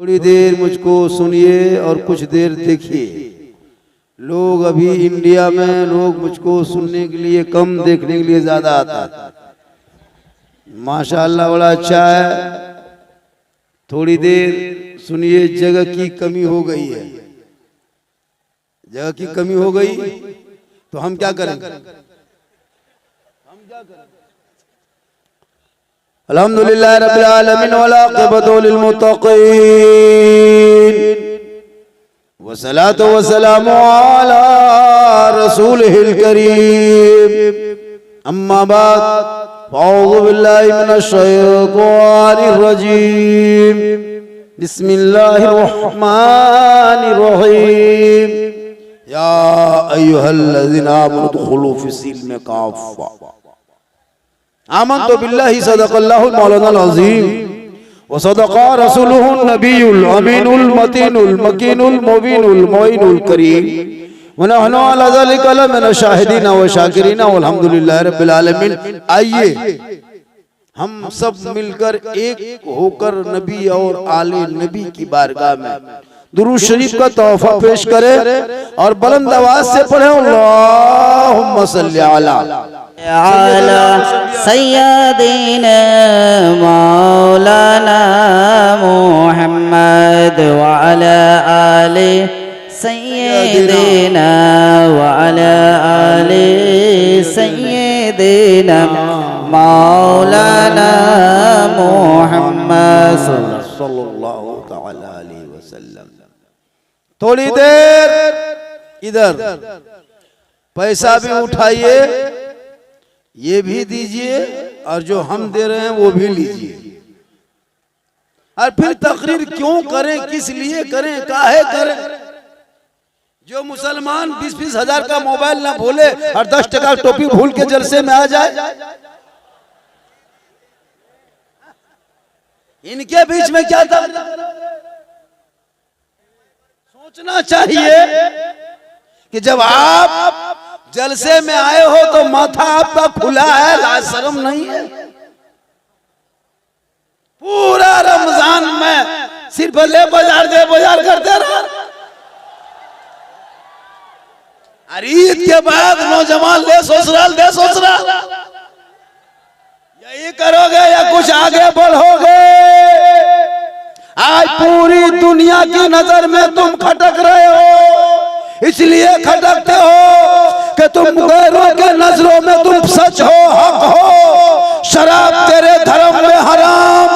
थोड़ी देर मुझको सुनिए और कुछ देर देखिए। लोग अभी इंडिया में लोग मुझको सुनने के लिए कम, देखने के लिए ज्यादा आता है। माशाअल्लाह बड़ा अच्छा है। थोड़ी देर सुनिए। जगह की कमी हो गई है, जगह की कमी हो गई तो हम क्या करें? अल्हम्दुलिल्लाह रब्बिल आलमीन वल आक़िबतु लिल मुत्तक़ीन वस्सलातु वस्सलामु अला रसूलिहिल करीम। अम्मा बाद अऊज़ु बिल्लाहि मिनश शैतानिर रजीम। बिस्मिल्लाहिर रहमानिर रहीम। या अय्युहल्लज़ीना आमनु दुखुलू फ़िस्सिल्मि काफ़्फ़ा। आमन्तु बिल्लाहि सदक़ल्लाहुल मौलानाल अज़ीम व सदक़ा रसूलुहुन नबियुल अमीनुल मतीनुल मकीनुल मुबीनुल मोइनुल करीम व नहनु अला ज़ालिका लमिन शाहिदीन व शाकिरीन वल्हम्दुलिल्लाहि रब्बिल आलमीन। आइए हम सब मिलकर एक होकर नबी और आले नबी की बारगाह में दुरूद शरीफ का तोहफा पेश करें और बुलंद आवाज से पढ़े अल्लाहुम्मा सल्ली अला सय्यदीना मौलाना मुहम्मद व अला आले सय्यदीना व अला आले सय्यदीना मौलाना मुहम्मद सल्लल्लाहु तआला अलैहि वसल्लम। थोड़ी देर इधर पैसा भी उठाइए, ये भी दीजिए और जो हम दे रहे हैं वो भी लीजिए। और फिर तकरीर क्यों करें, किस लिए करें, काहे करें? जो मुसलमान 20-20 हजार का मोबाइल ना भूले और 10 टका टोपी भूल के जलसे में आ जाए, इनके बीच में क्या था? सोचना चाहिए कि जब आप जलसे में आए हो तो माथा आपका खुला है, लाज शर्म नहीं है। पूरा रमजान में सिर्फ ले बाजार दे बाजार करते रहो। और ईद के बाद नौजवान ले ससुराल दे ससुराल, यही करोगे या कुछ आगे बढ़ोगे? आज पूरी दुनिया की नजर में तुम खटक रहे हो, इसलिए खटकते हो कि तुम गैरों के नजरों में तुम सच हो, हक हो। शराब तेरे धर्म में हराम,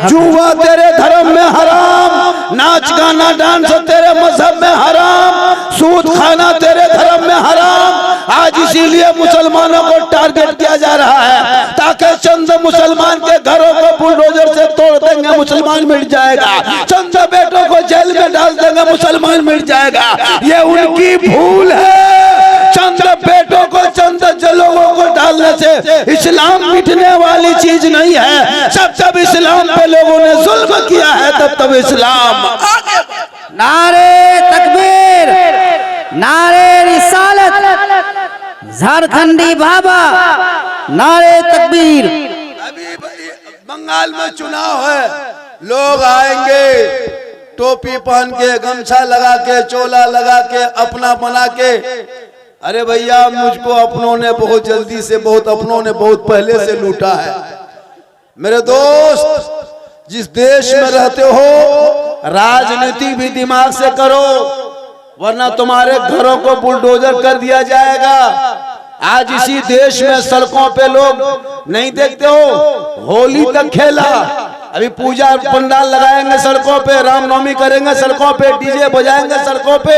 जुआ तेरे धर्म में हराम, नाच गाना डांस तेरे मजहब में हराम, सूद खाना तेरे धर्म में हराम। आज इसीलिए मुसलमानों को टारगेट किया जा रहा है ताकि चंद मुसलमान के घरों को बुलडोजर से तोड़ देंगे, मुसलमान मिट जाएगा। चंद बेटों को जेल में डाल देंगे, मुसलमान मिट जाएगा। ये उनकी भूल है। चंद बेटों को चंद लोगों को डालने से इस्लाम मिटने वाली चीज नहीं है। जब इस्लाम पे लोगों ने जुल्म किया है तब इस्लाम आगे। नारे तकबीर, नारे रिसालत, झारखंडी बाबा, नारे तकबीर। अभी बंगाल में चुनाव है, लोग आएंगे टोपी पहन के, गमछा लगा के, चोला लगा के, अपना बना के। अरे भैया, मुझको अपनों ने बहुत जल्दी से, बहुत अपनों ने बहुत पहले से लूटा है। मेरे दोस्त, जिस देश में रहते हो राजनीति भी दिमाग से करो, वरना तुम्हारे घरों को बुलडोजर कर दिया जाएगा। आज इसी देश में सड़कों पे लोग नहीं देखते हो, होली तक खेला, अभी पूजा पंडाल लगाएंगे सड़कों पे, रामनवमी करेंगे सड़कों पे, डीजे बजाएंगे सड़कों पे।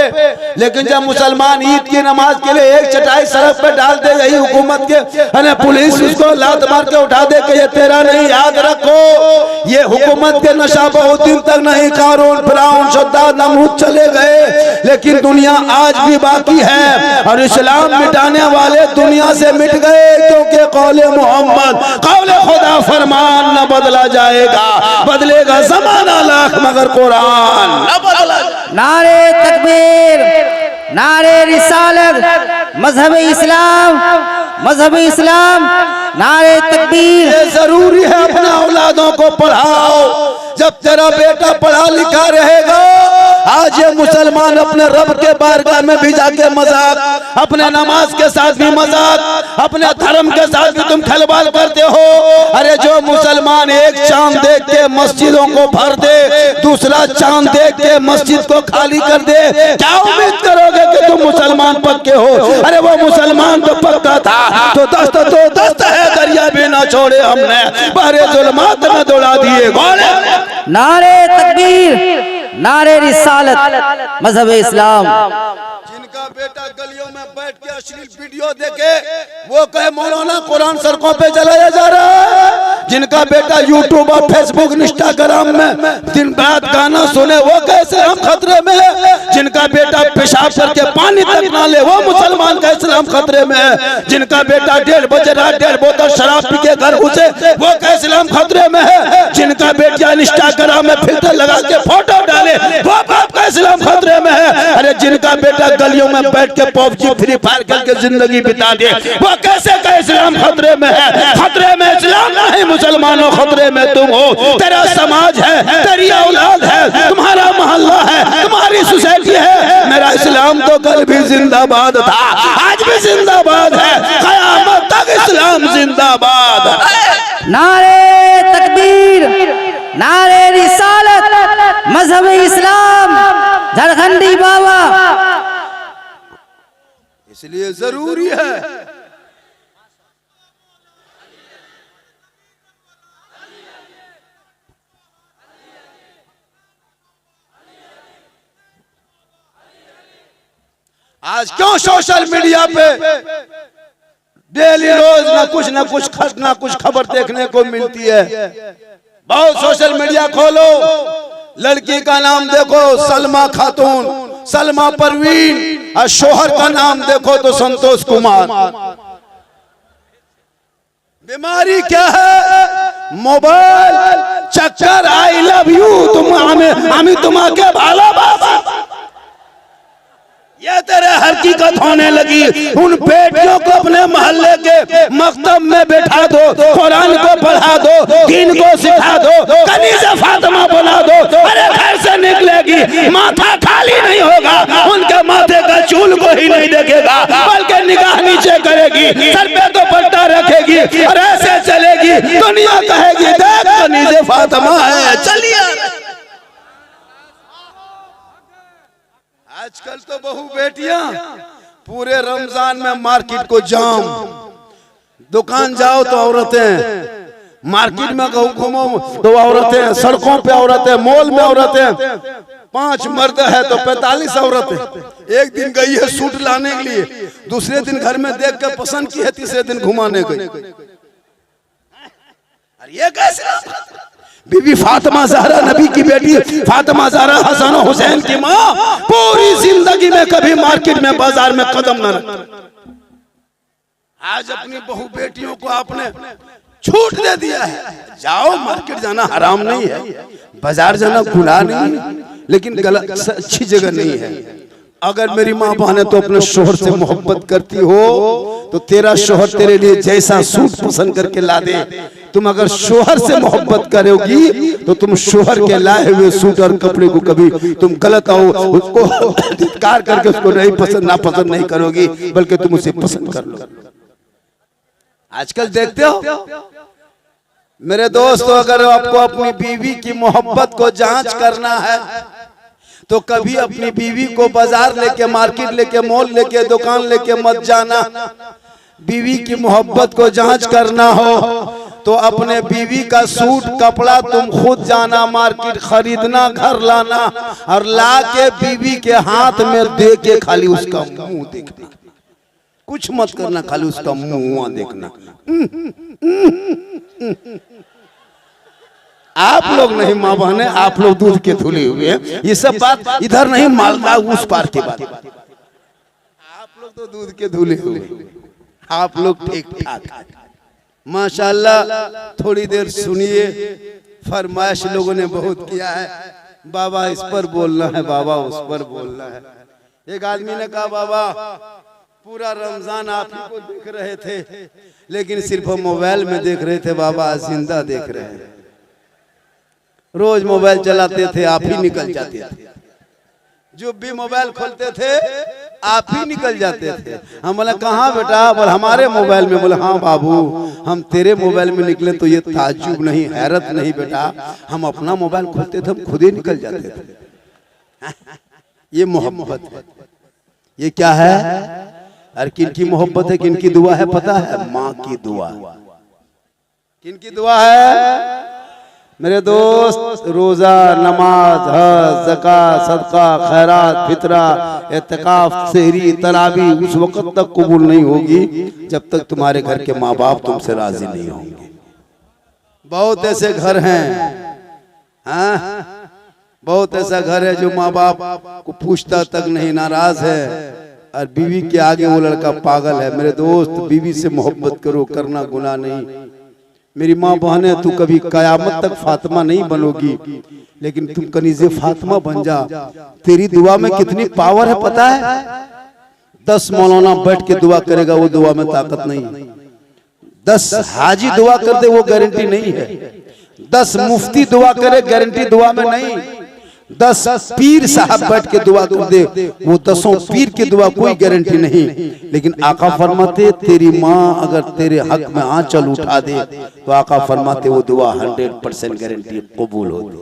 लेकिन जब मुसलमान ईद की नमाज के लिए एक चटाई सड़क पे डाल दे, यही हुकूमत के पुलिस उसको लात मार के उठा दे कि ये तेरा नहीं। याद रखो, ये हुकूमत के नशा बहुत दिन तक नहीं, कारून फिरौन शद्दाद नमरूद चले गए, लेकिन दुनिया आज भी बाकी है। और इस्लाम मिटाने वाले दुनिया से मिट गए, क्योंकि कौले मोहम्मद, कौले खुदा फरमान न बदला जाएगा, बदलेगा जमाना लाख मगर कुरान न बदला। नारे तकबीर, नारे रिसालत, मजहब इस्लाम, मजहब इस्लाम, नारे तकबीर। ये जरूरी है अपना औलादों को पढ़ाओ, जब तेरा बेटा पढ़ा लिखा रहेगा। आज ये मुसलमान अपने रब के बारगाह में भी जाके मजाक, अपने नमाज के साथ भी मजाक, अपने धर्म के साथ भी तुम खिलवाड़ करते हो। अरे जो मुसलमान एक चांद देख के मस्जिदों को भर दे, दूसरा चांद देख के मस्जिद को खाली कर दे, क्या उम्मीद करोगे कि तुम मुसलमान पक्के हो? अरे वो मुसलमान तो पक्का था, तो दस्त है दरिया भी ना छोड़े हमने, बहरे जुल्मात में दौड़ा दिए घोड़े। नारे तकबीर, नारे रिसालत, मजहब इस्लाम। जिनका बेटा गलियों में बैठ के अश्लील वीडियो देखे, वो कहे मौलाना कुरान सड़कों पे जलाया जा रहा है। जिनका बेटा यूट्यूब और फेसबुक इंस्टाग्राम में दिन रात गाना सुने, वो कैसे हम खतरे में है। जिनका बेटा पेशाब करके पानी तक ना ले, वो मुसलमान का इस्लाम खतरे में है। जिनका बेटा 1:30 बजे रात 1.5 बोतल शराब पी के घर घुसे, वो का इस्लाम खतरे में है। जिनका बेटा इंस्टाग्राम में फिल्टर लगा के फोटो डाले, वो बाप का इस्लाम खतरे में है। अरे जिनका बेटा गलियों में बैठ के पबजी फ्री फायर करके जिंदगी बिता दे, वो कैसे का इस्लाम खतरे में है। खतरे में इस्लाम नहीं, मुसलमानों खतरे में तुम हो। तेरा समाज है, तेरी औलाद है, तुम्हारा मोहल्ला है, तुम्हारी सोसाइटी है। मेरा इस्लाम तो कल भी जिंदाबाद था, आज भी जिंदाबाद है, कयामत तक इस्लाम जिंदाबाद है। नारे तकबीर, नारे रिसालत, मजहब इस्लाम, झारखंडी बाबा। इसलिए जरूरी है आज क्यों सोशल मीडिया पे डेली रोज ना कुछ खबर देखने को मिलती है। बहुत सोशल मीडिया खोलो, लड़की का नाम देखो सलमा खातून, सलमा परवीन, और शोहर का नाम देखो तो संतोष कुमार। बीमारी क्या है? मोबाइल, चक्कर, आई लव यू, तुम हमें तुम्हारे भाला बाबा, ये तेरे हकीकत होने लगी। उन बेटियों को अपने मोहल्ले के मकतब में बैठा दो, कुरान को पढ़ा दो, दीन को सिखा दो, कनीज़े फातिमा बुला दो। अरे घर से निकलेगी माथा खाली नहीं होगा, उनके माथे का चूल को ही नहीं देखेगा, बल्कि निगाह नीचे करेगी, सर पे तो पट्टा रखेगी और ऐसे चलेगी, दुनिया कहेगी देख कनीज़े फातिमा है। चलिए आजकल तो बहू बेटियां पूरे रमजान में मार्केट को जाम, दुकान जाओ तो औरतें, मार्केट में घूमो तो औरतें, सड़कों पे औरतें, मॉल में औरतें, 5 मर्द है तो 45 औरतें। एक दिन गई है सूट लाने के लिए, दूसरे दिन घर में देख कर पसंद की है, तीसरे दिन घुमाने गई। अरे ये कैसे? बीबी फातिमा ज़हरा नबी की बेटी फातिमा ज़हरा हसन और हुसैन की माँ पूरी जिंदगी में कभी मार्केट में बाजार में कदम न रखा। आज अपनी बहू बेटियों को आपने छूट दे दिया है। जाओ, मार्केट जाना हराम नहीं है, बाजार जाना गुनाह नहीं है, लेकिन गलत अच्छी जगह नहीं है। अगर मेरी माँ बहनें तो अपने शोहर से मोहब्बत करती हो तो तेरा शोहर तेरे लिए जैसा सूट पसंद करके ला दे। तुम अगर शोहर से मोहब्बत करोगी तो तुम शोहर के लाए हुए सूट और कपड़े को कभी तुम गलत हो उसको धिक्कार करके उसको नहीं पसंद नापसंद नहीं करोगी, बल्कि तुम उसे पसंद कर लो। आजकल देखते हो मेरे दोस्तों, अगर आपको अपनी बीवी की मोहब्बत को जांच करना है तो कभी अपनी बीवी को बाजार लेके, मार्केट लेके, मॉल लेके, दुकान लेके मत जाना। बीवी की मोहब्बत को जांच करना हो तो अपने बीवी का सूट कपड़ा तुम खुद जाना, मार्केट खरीदना, घर लाना और ला के बीवी के हाथ में दे के खाली उसका मुंह देखना, कुछ मत करना, खाली उसका मुंह देखना। आप लोग नहीं माँ बहने, आप लोग दूध के धुले हुए हैं, ये सब बात इधर नहीं, मालदा उस पार की बात। आप लोग तो दूध के धुले हुए, आप लोग ठीक ठाक माशाल्लाह। थोड़ी देर सुनिए, फरमाइश लोगों ने बहुत किया है, बाबा इस पर बोलना है, बाबा उस पर बोलना है। एक आदमी ने कहा बाबा पूरा रमजान आप ही को देख रहे थे, लेकिन सिर्फ मोबाइल में देख रहे थे, बाबा जिंदा देख रहे हैं। रोज मोबाइल चलाते थे, आप ही निकल जाते थे। जो भी मोबाइल खोलते थे आप ही निकल जाते थे। हम बोले कहाँ बेटा? बोले हमारे मोबाइल में। बोले हाँ बाबू, हम तेरे मोबाइल में निकले तो ये ताज्जुब नहीं, हैरत नहीं बेटा, हम अपना मोबाइल खोलते थे, हम खुद ही निकल जाते थे। ये मोहब्बत है। ये क्या है? और किनकी मोहब्बत है, किनकी दुआ है पता है? माँ की दुआ। किनकी दुआ है मेरे दोस्त? रोजा, नमाज, हज, ज़कात, सदका, खैरात, फितरा, इत्तिकाफ, सहरी, तरावी उस वक्त तक कबूल नहीं होगी जब तक तुम्हारे घर के माँ बाप तुमसे राजी नहीं होंगे। बहुत ऐसे घर हैं, हाँ, बहुत ऐसा घर है जो माँ बाप को पूछता तक नहीं, नाराज है, और बीवी के आगे वो लड़का पागल है। मेरे दोस्त, बीवी से मोहब्बत करो, करना गुनाह नहीं। मेरी माँ बहन, तू कभी कयामत तक फातिमा नहीं बनोगी, लेकिन तुम कनीज़े फातिमा बन जा। तेरी दुआ में कितनी पावर है पता है? 10 मौलाना बैठ के दुआ करेगा, वो दुआ में ताकत नहीं। 10 हाजी दुआ कर दे, वो गारंटी नहीं है। 10 मुफ्ती दुआ करे, गारंटी दुआ में नहीं। 10 पीर साहब बैठ के दुआ कर दे, वो 10 पीर की दुआ कोई गारंटी नहीं। लेकिन आका फरमाते तेरी माँ अगर तेरे हक में आंचल उठा दे तो आका फरमाते वो दुआ 100% गारंटी कबूल होती।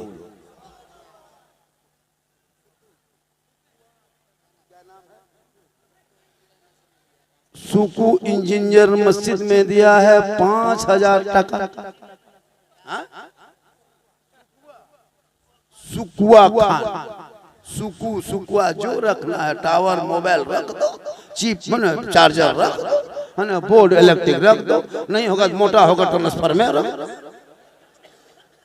सुकू इंजीनियर मस्जिद में दिया है 5000 टका। सुकुआ खान, सुकुआ जो रखना है, टावर मोबाइल रख दो, चिप चार्जर रख दो, है ना, बोर्ड इलेक्ट्रिक रख दो, नहीं होगा मोटा होगा ट्रांसफर में रख दो।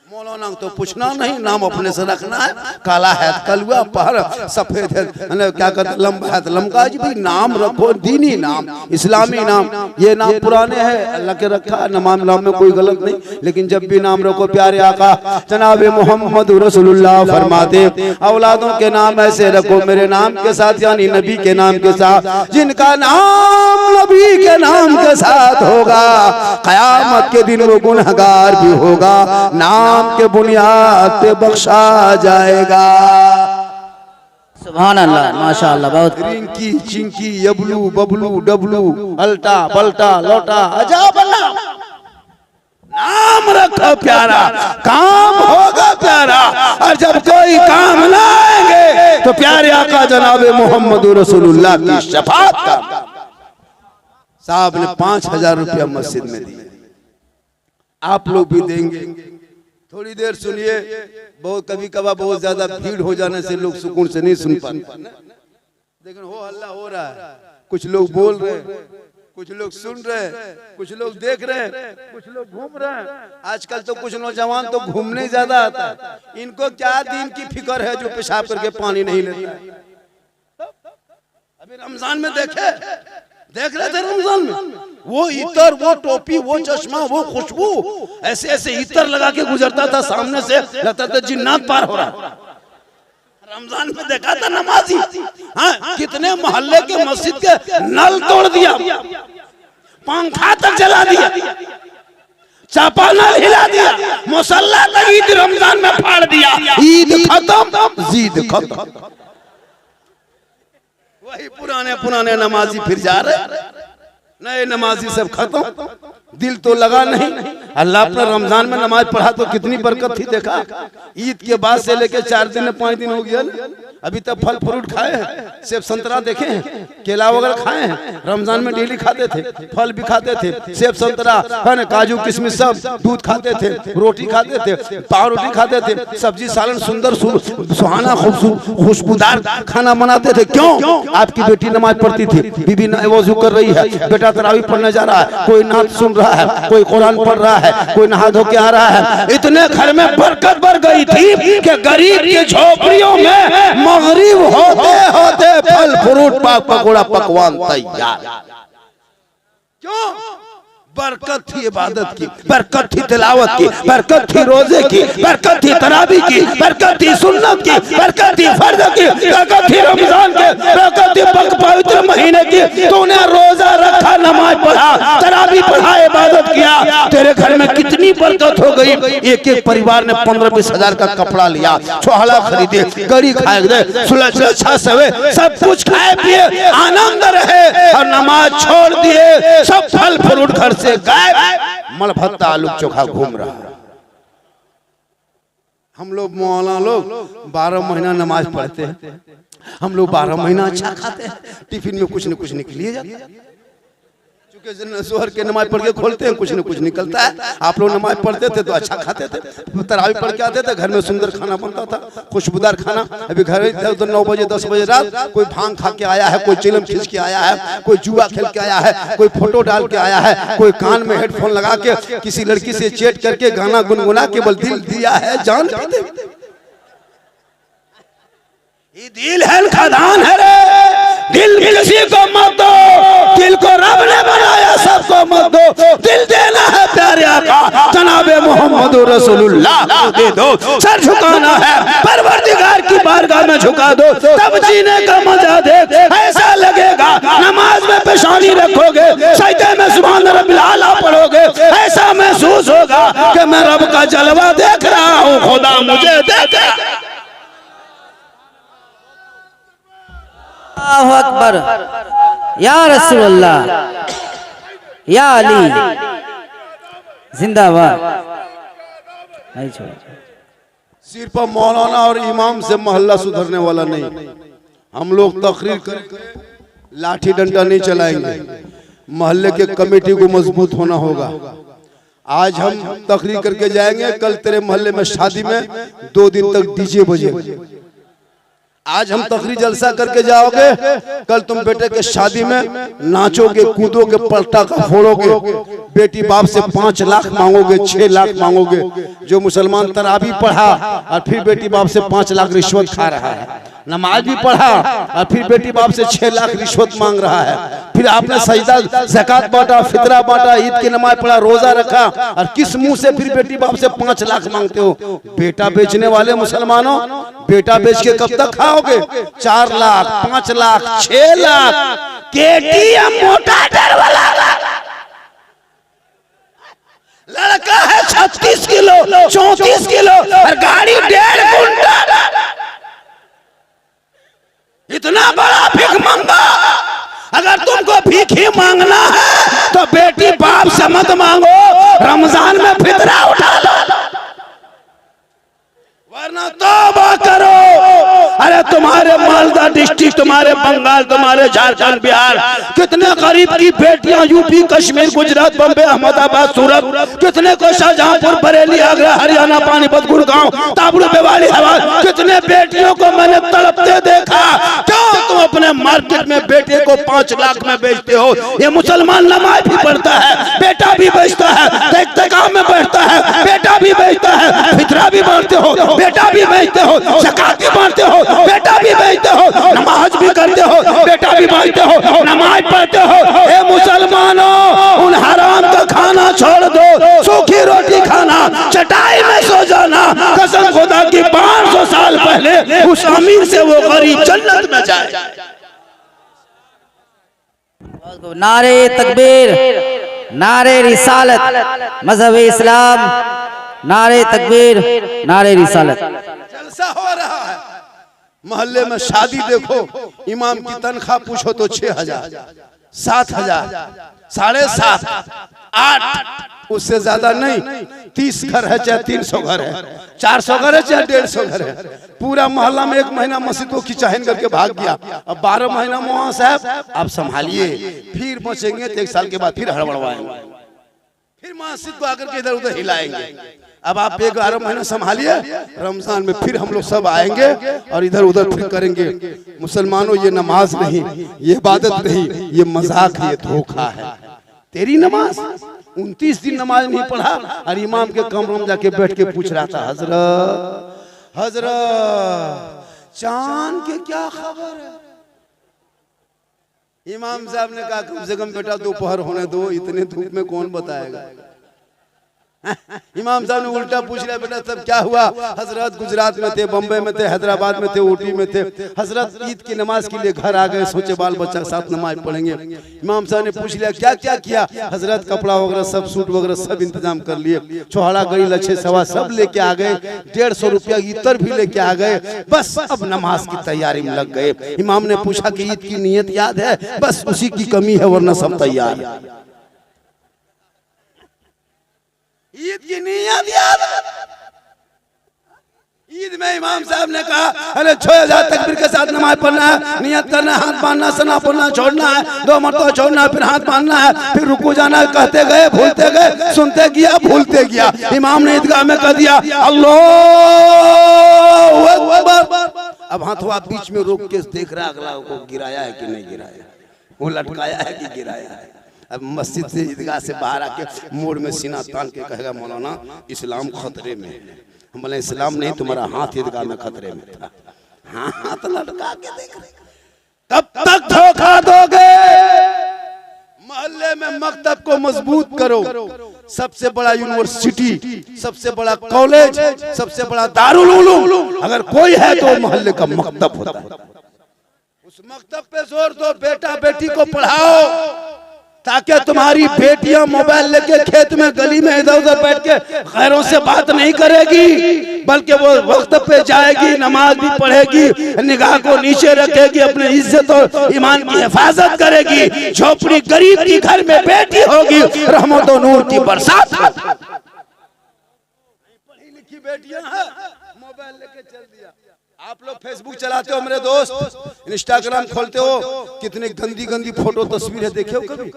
मौलाना तो पूछना नहीं, नाम अपने से रखना है। काला है कलुआ, पहर सफेद है, क्या कहते लंबा है लमका। जी भाई नाम रखो, दीनी नाम, इस्लामी नाम। ये नाम पुराने हैं, अल्लाह के रखा, नाम में कोई गलत नहीं, लेकिन जब भी नाम रखो प्यारे आका जनाब मोहम्मद रसूलुल्लाह फरमाते औलादों के नाम ऐसे रखो मेरे नाम के साथ, यानी नबी के नाम के साथ। जिनका नाम नबी के नाम के साथ होगा, कयामत के दिन वो गुनहगार भी होगा, नाम के बुनियाद पे बख्शा जाएगा। सुभान अल्लाह, माशाअल्लाह। बहुत रिंकी, चिंकी, यबलू, बबलू, डबलू, अल्टा, पलटा, लौटा, अजाब अल्लाह। नाम रखो प्यारा, काम होगा प्यारा। और जब कोई काम लाएंगे तो प्यारे आका जनाबे मोहम्मद रसूलुल्लाह की शफाअत का। साहब ने 5000 रुपया मस्जिद में दिए, आप लोग भी देंगे। थोड़ी देर सुनिए, बहुत कभी कभार बहुत ज्यादा भीड़ हो जाने से लोग सुकून से नहीं सुन पाते, लेकिन हो हल्ला हो रहा है, कुछ लोग बोल रहे हैं, कुछ लोग सुन रहे हैं, कुछ लोग देख रहे हैं, कुछ लोग घूम रहे हैं। आजकल तो कुछ नौजवान तो घूमने ज्यादा आता है, इनको क्या दीन की फिक्र है जो पेशाब करके पानी नहीं लेते। अभी रमजान में देख रहे थे, रमजान में वो इतर, वो टोपी, वो चश्मा, वो खुशबू, ऐसे ऐसे इतर लगा के गुजरता था सामने से, लगता था जिन्नात पार हो रहा। रमजान में देखा था नमाजी, हाँ, कितने मोहल्ले के मस्जिद के नल तोड़ दिया, पंखा तक जला दिया, चापा नल हिला दिया, मुसल्ला तक ईद रमजान में फाड़ दिया। ईद खत्म, जीद खत्म। वही पुराने नमाजी फिर जा रहे, नए नमाजी सब खत्म, दिल तो लगा नहीं। अल्लाह अपने रमजान में नमाज पढ़ा तो कितनी बरकत थी। देखा ईद के बाद से लेके 4 दिन 5 दिन हो गया, अभी तक फल फ्रूट खाए हैं, सेब संतरा देखे हैं, केला वगैरह खाए हैं। रमजान में डेली खाते थे, फल भी खाते थे, सेब संतरा है ना, काजू किशमिश सब, दूध खाते थे, रोटी खाते थे, पाव रोटी खाते थे, सब्जी सालन सुंदर सुहाना खुशबूदार खाना बनाते थे। क्यों? आपकी बेटी नमाज पढ़ती थी, बीबी वज़ू कर रही है, बेटा तरावी पढ़ने जा रहा है, कोई नात सुन रहा है, कोई कुरान पढ़ रहा है, कोई नहा धो के आ रहा है। इतने घर में बरकत बढ़ गई थी कि गरीब की झोपड़ियों में मगरिब होते होते फल फ्रूट पकौड़ा पकवान तैयार। क्यों? बरकत थी इबादत की, बरकत थी तिलावत की, बरकत थी रोजे की, बरकत थी तरावी की, बरकत थी सुन्नत की, बरकत थी फर्ज की, बरकत थी रमजान के, बरकत थी पवित्र महीने की। तूने रोजा रखा, नमाज पढ़ा, तरावी पढ़ा, इबादत किया, किया, तेरे घर में कितनी बरकत हो गई। एक एक परिवार ने 15-20 हजार का कपड़ा लिया, छोहला खरीदे, गड़ी खाए गए, सुलच्छा सवे, सब कुछ खाए पिए आनंद रहे और नमाज छोड़ दिए। सब फल फ्रूट घर से गायब, मल भत्ता आलू चोखा घूम रहा। हम लोग मौलाना लोग 12 महीना नमाज पढ़ते हैं, हम लोग 12 महीना अच्छा खाते हैं, टिफिन में कुछ न कुछ निकलिए जाता है। चूंकि जोहर के नमाज पढ़ के खोलते हैं, कुछ न कुछ निकलता है। आप लोग नमाज पढ़ते थे तो अच्छा खाते थे, तरावी पढ़ के आते थे, घर में सुंदर खाना बनता था, खुशबूदार खाना। अभी घर तो 9 बजे 10 बजे रात कोई भांग खा के आया है, कोई चिलम खींच के आया है, कोई जुआ खेल के आया है, कोई फोटो डाल के आया है, कोई कान में हेडफोन लगा के किसी लड़की से चैट करके गाना गुनगुना के बल दिल दिया है जान। ये दिल है खदान है रे, दिल किसी को मत दो, दिल को रब ने बनाया सबको मत दो। दिल देना है प्यारे आका जनाबे मोहम्मद रसूलुल्लाह दे दो। सर झुकाना है परवरदिगार की बारगाह में झुका दो, तब जीने का मजा दे। ऐसा लगेगा नमाज में पेशानी रखोगे, सजदे में सुभान रब्बिल आला पढ़ोगे, ऐसा महसूस होगा कि मैं रब का जलवा देख रहा हूँ, खुदा मुझे देख रहा है। अल्लाहु अकबर, या रसूलुल्लाह, या अली जिंदाबाद। नहीं छोड़, सिर पर मौलाना और इमाम से मोहल्ला सुधरने वाला नहीं। हम लोग तकरीर करके लाठी डंडा नहीं चलाएंगे, मोहल्ले के कमेटी को मजबूत होना होगा। आज हम तकरीर करके जाएंगे, कल तेरे मोहल्ले में शादी में 2 दिन तक डीजे बजेगा। आज हम तकरीर जलसा करके जाओगे, कल तुम बेटे के शादी में नाचोगे, कूदोगे, पलटा का फोड़ोगे, बेटी बाप से 5 लाख मांगोगे, 6 लाख मांगोगे। जो मुसलमान तरावी पढ़ा और फिर बेटी बाप से 5 लाख रिश्वत खा रहा है, नमाज भी पढ़ा और फिर बेटी बाप से 6 लाख रिश्वत मांग रहा है। फिर आपने सजदा ज़कात बांटा, फितरा बांटा, ईद की नमाज पढ़ा, रोजा रखा और किस मुंह से फिर बेटी बाप से 5 लाख मांगते हो। बेटा बेचने वाले मुसलमानों, बेटा बेच के कब तक खाओगे? 4 लाख, 5 लाख, 6 लाख केटीएम मोटा डर वाला लड़का है 36 किलो 34 किलो और गाड़ी 1.5 कुंटल। इतना बड़ा भीख मांगा। अगर तुमको भीख ही मांगना है तो बेटी बाप से मत मांगो, रमजान में फितरा उठा लो, वरना तौबा करो। अरे तुम्हारे मालदा डिस्ट्रिक्ट, तुम्हारे बंगाल, तुम्हारे झारखंड, बिहार, कितने गरीब की बेटियां यूपी, कश्मीर, गुजरात, बम्बे, अहमदाबाद, सूरत, कितने को शाहजहांपुर, बरेली, आगरा, हरियाणा, पानीपत, गुड़गांव, ताबड़ू, बेवाली, हवा, कितने बेटियों को मैंने तड़पते देखा। क्यों तुम अपने मार्केट में बेटे को 5 लाख में बेचते हो? ये मुसलमान नमाज भी पढ़ता है, बेटा भी बेचता है, इत्तेकाफ में बैठता है, बेटा भी बेचता है, फितरा भी बांटते हो, बेटा भी बेचते हो, ज़कात भी बांटते हो, बेटा भी बेचते हो, नमाज भी करते हो, बेटा भी बांटते हो, नमाज पढ़ते हो। ए मुसलमानों, उन हराम का खाना छोड़ दो, सूखी रोटी खाना, चटाई में सो जाना। कसम खुदा की 500 साल पहले उस अमीर से वो गरीब जन्नत में जाए। नारे तकबीर, नारे रिसालत, मजहब इस्लाम, नारे तकबीर, नारे रिसालत। जलसा हो रहा है। मोहल्ले में शादी देखो, इमाम की तनख्वाह पूछो तो 6,000, 7,000, 7.5, 8, उससे ज्यादा नहीं। 30 घर है चाहे 300 घर है, 400 घर है चाहे 150 घर है। पूरा मोहल्ला में 1 महीना मस्जिद को खिंचाहिन करके भाग गया। अब 12 महीना मौलाना साहब आप संभालिए, फिर बचेंगे तो 1 साल के बाद फिर हड़बड़वाएंगे, फिर मस्जिद को आकर के इधर उधर हिलाएंगे। अब आप 11 महीना संभालिए, रमजान में फिर हम लोग सब आएंगे और इधर उधर फिर करेंगे। मुसलमानों, ये नमाज नहीं, ये इबादत नहीं, ये मजाक है, ये धोखा है। तेरी नमाज 29 दिन नमाज नहीं पढ़ा और इमाम के कमरे में जाके बैठ के पूछ रहा था, हजरत हजरत चांद के क्या खबर है? इमाम साहब ने कहा कम से कम बेटा दोपहर होने दो, इतने धूप में कौन बताएगा। इमाम साहब ने उल्टा पूछ लिया, बेटा सब क्या हुआ? हजरत गुजरात में थे, बम्बई में थे, हैदराबाद में थे, ऊटी में थे। हजरत ईद की नमाज के लिए घर आ गए, सोचे बाल बच्चा के साथ नमाज पढ़ेंगे। इमाम साहब ने पूछ लिया क्या क्या किया? हजरत कपड़ा वगैरह सब, सूट वगैरह सब इंतजाम कर लिए, चौहाड़ा गई, लच्छे सवा सब लेके आ गए, 150 रुपया इतर भी लेके आ गए। बस अब नमाज की तैयारी में लग गए। इमाम ने पूछा कि ईद की नियत याद है? बस उसी की कमी है, वरना सब तैयार है। ईद की नियत याद है? ईद में इमाम साहब ने कहा अरे 6000 तकबीर के साथ नमाज पढ़ना है, नियत करना है, हाथ बांधना, सना पढ़ना, छोड़ना है, 2 मरतबा छोड़ना है, फिर हाथ बांधना है, फिर रुकू जाना है। कहते गए, भूलते गए, सुनते गया, भूलते गया। इमाम ने ईदगाह में कह दिया अल्लाहू अकबर। अब हाथवा बीच में रोक के देख रहा अगला को गिराया है कि नहीं गिराया, वो लटकाया है कि गिराया है। अब मस्जिद से ईदगाह से बाहर आके मोड़ में सीना तान के कहेगा मौलाना इस्लाम खतरे में है। हम बोले इस्लाम नहीं, तुम्हारा हाथ ईदगाह में खतरे में था। हाथ लटका के देख रहे, कब तक धोखा दोगे? मोहल्ले में मकतब को मजबूत करो। सबसे बड़ा यूनिवर्सिटी, सबसे बड़ा कॉलेज, सबसे बड़ा दारुल उलूम अगर कोई है तो मोहल्ले का मकतब होता है। उस मकतब पे जोर दो, बेटा बेटी को पढ़ाओ, ताकि तुम्हारी बेटियां मोबाइल लेके खेत में, गली में इधर उधर बैठ के गैरों से बात नहीं करेगी, बल्कि वो वक्त पे जाएगी, नमाज भी पढ़ेगी, निगाह को नीचे रखेगी, अपने इज्जत और ईमान की हिफाजत करेगी। झोपड़ी गरीब की घर में बेटी होगी, रहमत और नूर की बरसात। पढ़ी लिखी बेटियां हैं, मोबाइल लेके चल दिया। आप लोग फेसबुक चलाते हो मेरे दोस्त, इंस्टाग्राम खोलते हो, कितनी गंदी गंदी फोटो तस्वीरें देखे हो कभी?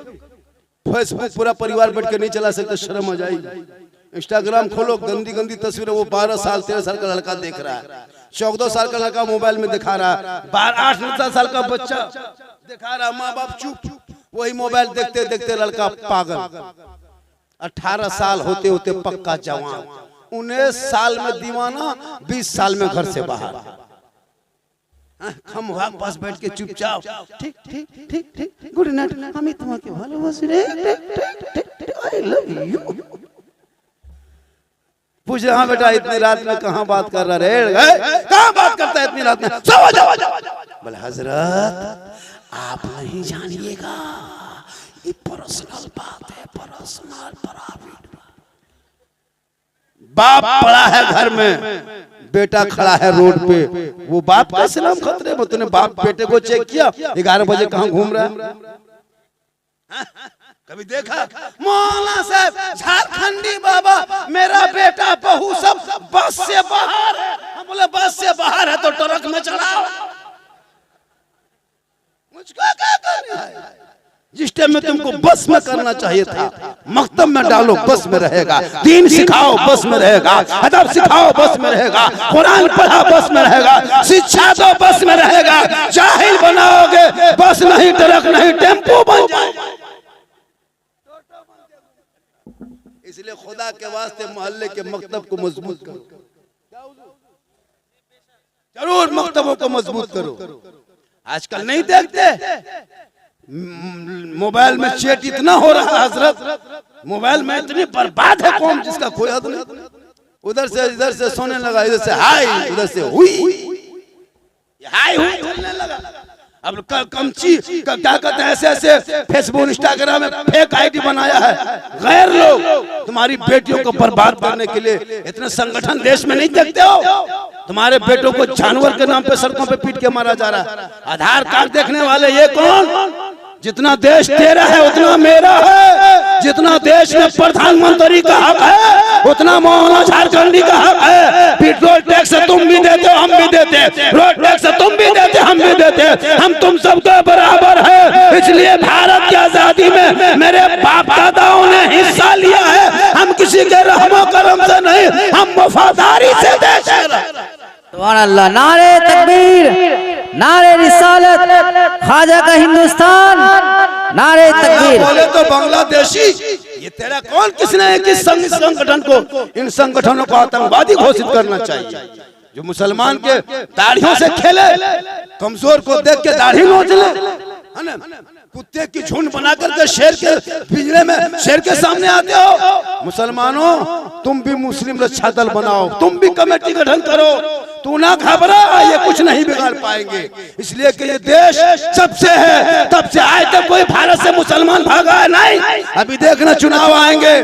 फेसबुक पूरा परिवार बैठ के नहीं चला सकते, शर्म आ जाएगी। इंस्टाग्राम खोलो, गंदी गंदी तस्वीरें, वो 12 साल 13 साल का लड़का देख रहा है, 14 साल का लड़का मोबाइल में दिखा रहा है, 8-9 साल का बच्चा दिखा रहा, माँ बाप चुप, वही मोबाइल देखते देखते लड़का पागल। 18 साल होते होते पक्का जवान, 19 साल में दीवाना, 20 साल में घर से बाहर। हम वहां पास बैठ के चुपचाप ठीक ठीक ठीक ठीक गुड नाइट, আমি তোমাকে ভালোবাসি রে, आई लव यू। पूछे हाँ बेटा इतनी रात में कहाँ बात कर रहा रे? कहाँ बात करता है इतनी रात में? सो जाओ। बोले हजरत आप नहीं जानिएगा, ये पर्सनल बात है, पर्सनल प्राइवेट। बाप पड़ा है घर में, बेटा खड़ा है रोड पे, वो बाप का इस्लाम खतरे में? तूने बाप बेटे को चेक किया 11 बजे कहाँ घूम रहा है? कभी देखा? मौलाना साहब झारखंडी बाबा, मेरा बेटा बहू सब बस से बाहर है। हम बोले बस से बाहर है तो ट्रक में चलाओ, मुझको क्या करना है? जिस टाइम में तुमको बस में करना चाहिए था, मकतब में डालो, बस में रहेगा, दीन सिखाओ, बस में रहेगा, अदब सिखाओ, बस में रहेगा, कुरान पढ़ा, बस में रहेगा, शिक्षा दो, बस में रहेगा। जाहिल बनाओगे, बस नहीं, ट्रक नहीं, टेम्पो बन जाएगा। इसलिए खुदा के वास्ते मोहल्ले के मकतब को मजबूत करो, जरूर मकतबों को मजबूत करो। आजकल नहीं देखते मोबाइल में चैट इतना हो रहा है हजरत, मोबाइल में इतनी बर्बाद है कौम जिसका कोई हद नहीं। उधर से इधर से सोने लगा, इधर से हाय, उधर से हुई, हाय हुई चलने लगा। अब कमची क्या कहते हैं, ऐसे ऐसे फेसबुक इंस्टाग्राम में फेक आईडी बनाया है। गैर लोग तुम्हारी बेटियों को बर्बाद करने के लिए इतने संगठन देश में नहीं देखते हो? तुम्हारे बेटों को जानवर के नाम पे सड़कों पे पीट के मारा जा रहा है। आधार कार्ड देखने वाले ये कौन? जितना देश तेरा है उतना मेरा है, जितना देश में प्रधानमंत्री का हक है उतना मौलाना झारखंडी का हक है। पेट्रोल टैक्स तुम भी देते हो, हम भी देते, रोड टैक्स तुम भी देते, हम भी देते, हम तुम सबके बराबर है। इसलिए भारत की आजादी में मेरे बाप दादाओं ने हिस्सा लिया है। हम किसी के रहमो करम से नहीं, हम वफादारी से देश है। सुभान अल्लाह, नारे तकबीर, नारे रिसालत, ख्वाजा का हिंदुस्तान, नारे तकबीर। बोले तो बांग्लादेशी, ये तेरा कौन? किसने किस संगठन को, इन संगठनों को आतंकवादी घोषित करना चाहिए? जो मुसलमान के दाढ़ियों से खेले, कमजोर को देख के दाढ़ी नोच ले, है ना? कुत्ते की झुंड बना करके शेर के पिंजरे में शेर के सामने आते हो। मुसलमानों, तुम भी मुस्लिम रक्षा दल बनाओ, तुम भी कमेटी गठन करो। तू ना घबरा, ये कुछ नहीं बिगाड़ पाएंगे, इसलिए कि ये देश जब से है तब से आज तक कोई भारत से मुसलमान भागा है नहीं। अभी देखना चुनाव आएंगे,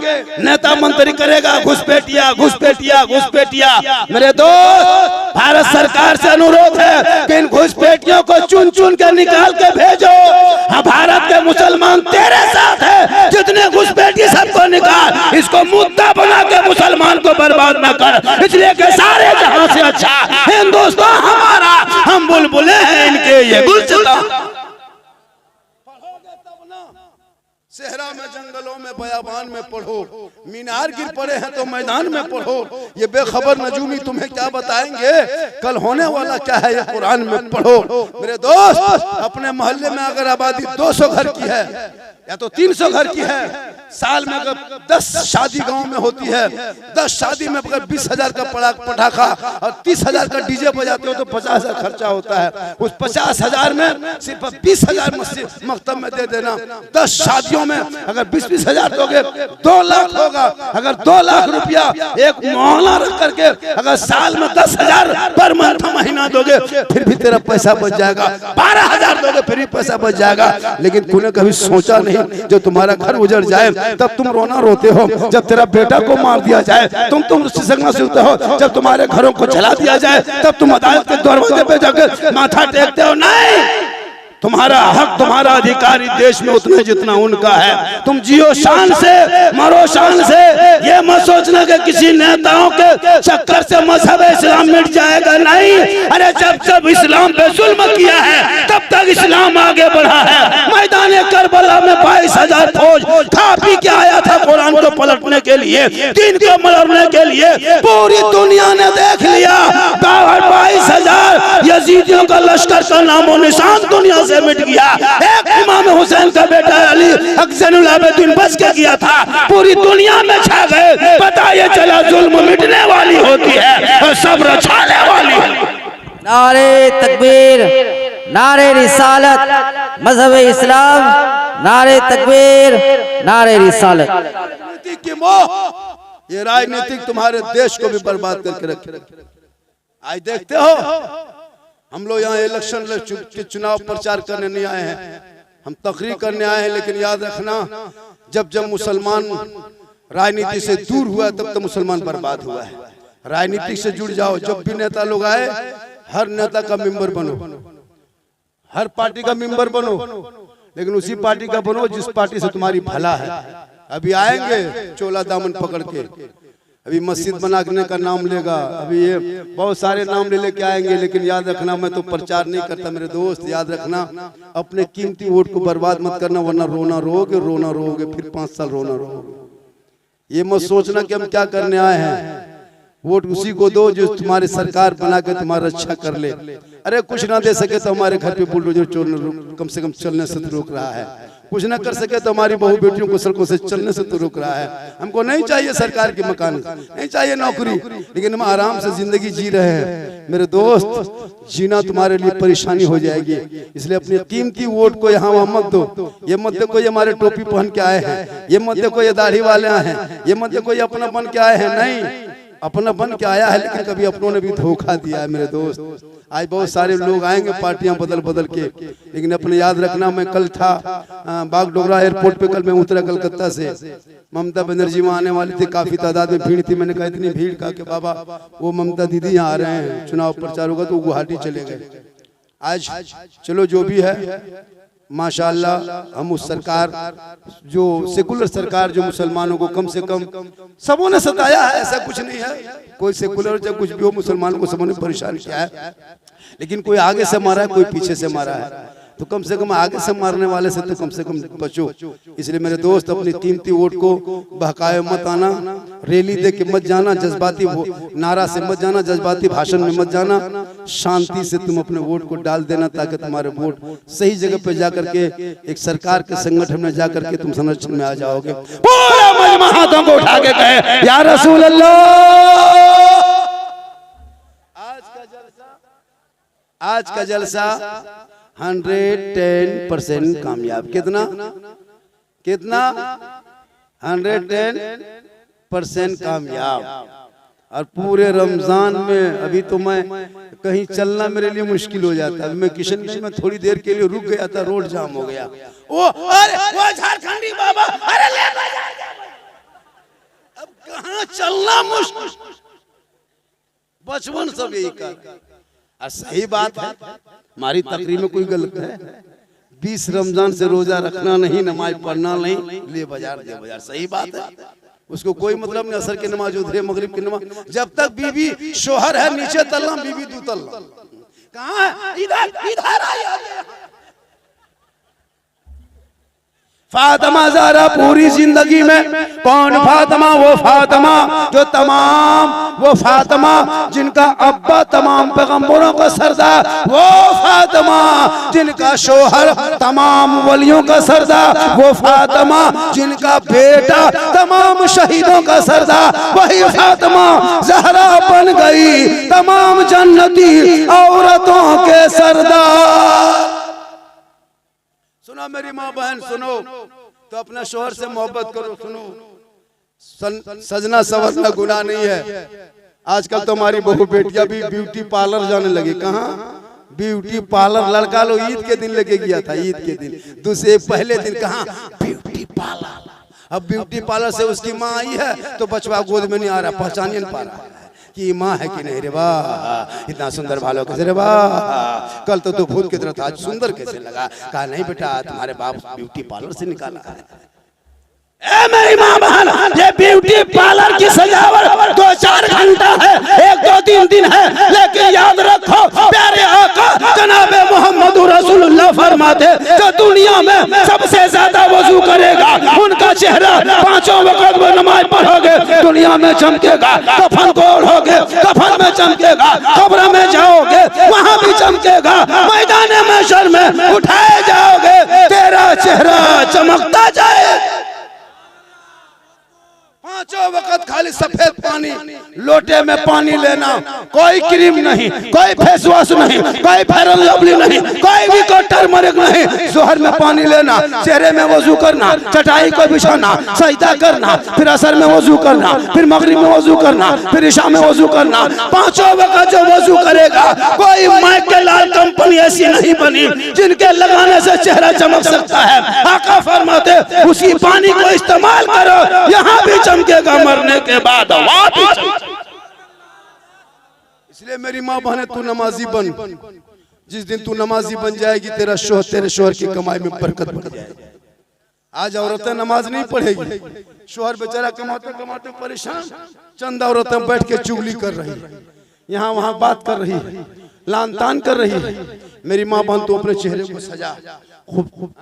नेता मंत्री करेगा घुसपैठिया घुसपैठिया घुसपैठिया। मेरे दोस्त, भारत सरकार से अनुरोध है कि इन घुसपैठियों को चुन चुन कर निकाल के भेजो। हाँ, भारत के मुसलमान तेरे साथ है, जितने घुसपैठी सबको निकाल, इसको मुद्दा बना के मुसलमान को बर्बाद न कर, इसलिए कि सारे जहां से अच्छा हिंदुस्तान हमारा, हम बुलबुले हैं इनके ये गुलसिता। सेहरा में, जंगलों में, बयाबान में पढ़ो, मीनार गिर पड़े हैं तो मैदान में पढ़ो। ये बेखबर नजूमी तुम्हें क्या बताएंगे, कल होने वाला क्या है ये कुरान में पढ़ो। मेरे दोस्त, अपने मोहल्ले में अगर आबादी 200 घर की है या तो 300 घर की है, साल में अगर 10 शादी गांव में होती है, 10 शादी में अगर 20,000 का पटाखा और 30,000 का डीजे बजाते हो तो 50,000 खर्चा होता है। उस 50,000 में सिर्फ 20,000 मकतब में दे देना। 10 शादियों में अगर 20,000 दोगे 2 लाख होगा। अगर 2 लाख रुपया एक मोहल्ला रख करके अगर साल में 10,000 पर महीना दोगे फिर भी तेरा पैसा बच जाएगा। 12,000 दोगे फिर भी पैसा बच जाएगा। लेकिन तूने कभी सोचा नहीं, जो तुम्हारा घर उजड़ जाए तब तुम रोना रोते हो, जब तेरा बेटा को मार दिया जाए तुम सिसकना सीखते हो, जब तुम्हारे घरों को जला दिया जाए तब तुम अदालत के दरवाजे पे जाकर माथा टेकते हो। नहीं, तुम्हारा हक, तुम्हारा अधिकारी देश में उतना जितना उनका है। तुम जियो शान से, मरो शान से। ये मत सोचना कि किसी नेताओं के चक्कर से मजहब इस्लाम मिट जाएगा, नहीं। अरे जब इस्लाम पे जुल्म किया है तब तक इस्लाम आगे बढ़ा है। मैदान करबला में 22,000 फौज खा पी के आया था कुरान को पलटने के लिए, दीन को मरने के लिए। पूरी दुनिया ने देख लिया, 22,000 यजीदियों का लश्कर का नामो निशान दुनिया से मिट गया। एक इमाम हुसैन का बेटा अली अक्सरुल आबिदीन बच के गया था, पूरी दुनिया में छा गए। पता ये चला जुल्म मिटने वाली होती है और सब्र छाने वाली है। नारे तकबीर, नारे रिसालत, मजहब इस्लाम, नारे तकबीर, नारे रिसालत। राजनीति की मोह, ये राजनीतिक तुम्हारे देश को भी बर्बाद करके रखे। आज देखते हो, हम लोग यहाँ इलेक्शन के चुनाव प्रचार करने नहीं आए हैं, हम तकरीर करने आए हैं। लेकिन याद रखना, जब मुसलमान राजनीति से दूर हुआ तब तो मुसलमान बर्बाद हुआ है। राजनीति से जुड़ जाओ। जब भी नेता लोग आए, हर नेता का मेंबर बनो, हर पार्टी का मेंबर बनो, लेकिन उसी पार्टी का बनो जिस पार्टी से तुम्हारी भला है। अभी आएंगे चोला दामन पकड़ के, अभी मस्जिद बनाने का नाम लेगा, अभी ये बहुत सारे नाम ले लेके आएंगे। लेकिन याद रखना, मैं तो प्रचार नहीं करता मेरे दोस्त। याद रखना, अपने कीमती वोट को बर्बाद मत करना, वरना रोना रोगे फिर 5 साल रोना रोगे। ये मत सोचना कि हम क्या करने आए हैं। वोट उसी को दो जो तुम्हारी सरकार बना के तुम्हारा रक्षा कर ले। अरे कुछ ना दे सके तो हमारे घर पे बुलडोजर कम से कम चलने से रोक रहा है। कुछ ना कर सके तो हमारी बहू बेटियों को सड़कों से चलने से तो रोक रहा है। हमको नहीं चाहिए सरकार की मकान, नहीं चाहिए नौकरी, लेकिन हम आराम से जिंदगी जी रहे हैं। मेरे दोस्त, जीना तुम्हारे लिए परेशानी हो जाएगी, इसलिए अपने कीमती वोट को यहाँ वहाँ मत दो। ये मत देखो ये हमारे टोपी पहन के आए हैं, ये मत देखो ये दाढ़ी वाले हैं, ये मत देखो ये अपना बन के आए हैं। नहीं, अपना बन के आया है, लेकिन कभी अपनों ने भी धोखा दिया है। मेरे दोस्त, आज बहुत सारे लोग आएंगे पार्टियां बदल बदल के, लेकिन अपने याद रखना, मैं कल था बागडोगरा एयरपोर्ट पे, कल मैं उतरा कलकत्ता से, ममता बनर्जी वहाँ आने वाली थी, काफी तादाद में भीड़ थी। मैंने कहा इतनी भीड़ का कि बाबा वो ममता दीदी यहाँ आ रहे हैं, चुनाव प्रचार होगा तो गुवाहाटी चले गए। आज चलो जो भी है, माशाअल्लाह हम उस सरकार, जो सेकुलर सरकार, जो मुसलमानों को कम से कम सबों ने सताया है, ऐसा कुछ नहीं है। कोई सेकुलर चाहे कुछ भी हो, मुसलमानों को सबों ने परेशान किया है। लेकिन कोई आगे से मारा है, कोई पीछे से मारा है, तो कम से कम आगे से मारने वाले से तो कम से कम बचो। इसलिए मेरे दोस्त, अपनी कीमती वोट को बहकाए मत आना, रैली दे के मत जाना, जज्बाती नारा से मत जाना, जज्बाती भाषण में मत जाना। शांति से तुम अपने वोट को डाल देना, ताकि तुम्हारे वोट सही जगह पे जाकर के एक सरकार के संगठन में जाकर के तुम संरक्षण में आ जाओगे। पूरा मजमा हाथों को उठा के कहे या रसूल अल्लाह। आज का जलसा 110% कामयाब। कितना कितना 110% कामयाब। और पूरे रमजान में अभी तो मैं कहीं चलना मेरे लिए मुश्किल हो जाता है। मैं किशनगंज में थोड़ी देर के लिए रुक गया था, रोड जाम हो गया। वो झारखंडी बाबा, अरे ले अब कहाँ चलना मुश्किल। बचपन सब यही कर। और सही बात है, हमारी तकरीर में कोई गलत है? 20 रमजान से रोजा रखना नहीं, नमाज पढ़ना नहीं, ले बाजार दे बाजार। सही बात है, उसको कोई मतलब नहीं। असर की नमाज उधरे, मगरिब की नमाज, जब तक बीवी शोहर है नीचे तल्ला, बीवी दू तल्ला। कहाँ है? इधर इधर आइए। फातिमा ज़हरा पूरी जिंदगी में कौन फातिमा? वो फातिमा जो तमाम, वो फातिमा जिनका अब्बा तमाम पैगंबरों का सरदार, वो फातिमा जिनका शोहर तमाम वलियों का सरदार, वो फातिमा जिनका बेटा तमाम शहीदों का सरदार, वही फातिमा ज़हरा बन गई तमाम जन्नती औरतों के सरदार। सुनो मेरी माँ बहन, सुनो तो अपना शोहर से मोहब्बत करो। सुनो, सजना सवरना गुनाह नहीं है। आजकल तो हमारी बहू बेटियां भी ब्यूटी पार्लर जाने लगी। कहाँ? Beauty parlour. लड़का लोग ईद के दिन लेके गया था, ईद के दिन, दूसरे पहले दिन कहाँ ब्यूटी पार्लर। अब ब्यूटी पार्लर से उसकी माँ आई है तो बचवा गोद में नहीं आ रहा, पहचान नहीं पा रहा कि माँ है कि नहीं। रे वाह, इतना सुंदर भालो कैसे, रे वाह, कल तो तू भूत की तरह था, आज सुंदर कैसे लगा। कहा नहीं बेटा, तुम्हारे बाप ब्यूटी पार्लर से निकाला है। ए मेरी माँ बहन, ये ब्यूटी पार्लर की सजावट 2-4 घंटा है, 1-2-3 दिन है, लेकिन याद रखो प्यारे आका जनाबे मोहम्मद रसूलुल्लाह फरमाते जो दुनिया में सबसे ज्यादा वजू करेगा उनका चेहरा 5 वक्त में नमाज पढ़ोगे दुनिया में चमकेगा। कफन को ओढ़ोगे, कफन में चमकेगा। कब्र में जाओगे, वहाँ भी चमकेगा। मैदान महशर में उठाए जाओगे, तेरा चेहरा चमकता जाए। 5 वक्त खाली सफेद पानी, लोटे में पानी लेना, कोई क्रीम नहीं, कोई फेस वॉश नहीं, कोई फेयर एंड लवली नहीं, कोई भी को टर्मरिक नहीं। जोहर में पानी लेना, चेहरे में वजू करना, चटाई को बिछाना, सजदा करना, फिर असर में वजू करना, फिर मगरिब में वजू करना, फिर इशा में वजू करना। 5 वक्त जो वजू करेगा, कोई माइक के लाल कंपनी ऐसी नहीं बनी जिनके लगाने से चेहरा चमक सकता है। आका फरमाते उसी पानी को इस्तेमाल करो, यहाँ भी चमकेगा, मरने के बाद वापस। इसलिए मेरी माँ बहने, तू नमाजी बन। जिस दिन तू नमाजी बन जाएगी, तेरे शोहर की कमाई में बरकत बढ़ जाएगी। आज औरतें नमाज नहीं पढ़ेगी, शोहर बेचारा कमाते कमाते परेशान, चंद औरतें बैठ के चुगली कर रही है, यहाँ वहाँ बात कर रही है, लान-तान कर रही है। मेरी माँ बहन, तू अपने चेहरे को सजा खूब खूब।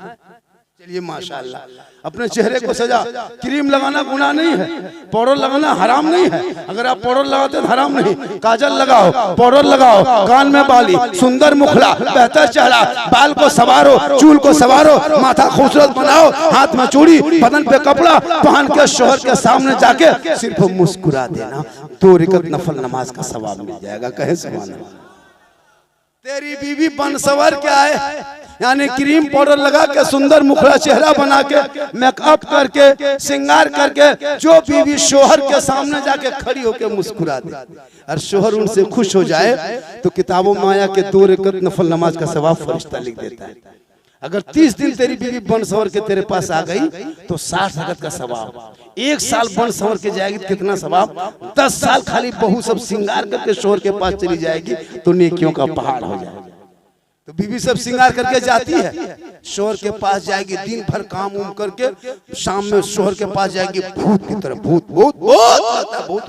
चलिए माशाल्लाह, अपने चेहरे को सजा। क्रीम लगाना गुनाह नहीं है, पाउडर लगाना हराम नहीं है। अगर आप पाउडर लगाते तो हराम नहीं। काजल लगाओ, पाउडर लगाओ, कान में बाली, सुंदर मुखड़ा, बेहतर चेहरा, बाल को सवारो, चूल को सवारो, माथा खूबसूरत बनाओ, हाथ में चूड़ी, बदन पे कपड़ा पहन के शोहर के सामने जाके सिर्फ मुस्कुरा देना, 2 रकात नफल नमाज का सवाब मिल जाएगा। कहे सुभान अल्लाह। तेरी बीवी बनसवर के आए, यानी क्रीम पाउडर लगा के सुंदर मुखड़ा चेहरा बना के मेकअप करके श्रृंगार करके जो बीवी शोहर के सामने जाके खड़ी होके मुस्कुरा दे और शोहर उनसे खुश हो जाए तो किताबों में आया कि 2 रकात नफल नमाज का सवाब फरिश्ता लिख देता है। अगर 30 दिन तेरी बीवी बन सवर के तेरे पास आ गई तो 60 रकात का सवाब। 1 साल बन सवर के जाएगी तो कितना सवाब? 10 साल खाली बहू सब श्रृंगार करके शोहर के पास चली जाएगी तो नेकियों का पहाड़ हो जाएगा। तो बीवी सब श्रृंगार करके जाती है, शोहर के पास जाएगी, दिन भर काम उम करके शाम में शोहर के पास जाएगी, भूत की तरह, भूत भूत भूत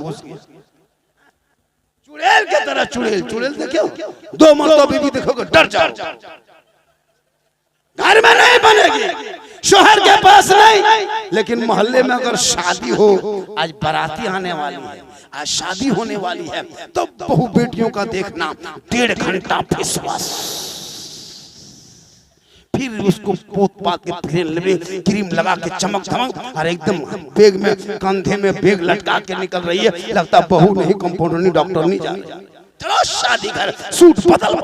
चुड़ैल की तरह, चुड़ैल चुड़ैल देखो 2 मरतबा बीवी देखोगे डर जाओ। घर में नहीं बनेगी, शोहर के पास नहीं, लेकिन मोहल्ले में अगर शादी हो, आज बाराती आने वाली है, आज शादी होने वाली है, तो बहू बेटियों का देखना 1.5 घंटा फेस वॉश, फिर उसको पोत पात के क्रीम लगा के चमक धमक और एकदम बैग में कंधे में बैग लटका के निकल रही है। लगता बहू नहीं, कंपाउंडर नहीं, डॉक्टर नहीं जा रही। चलो शादी घर, सूट बदल।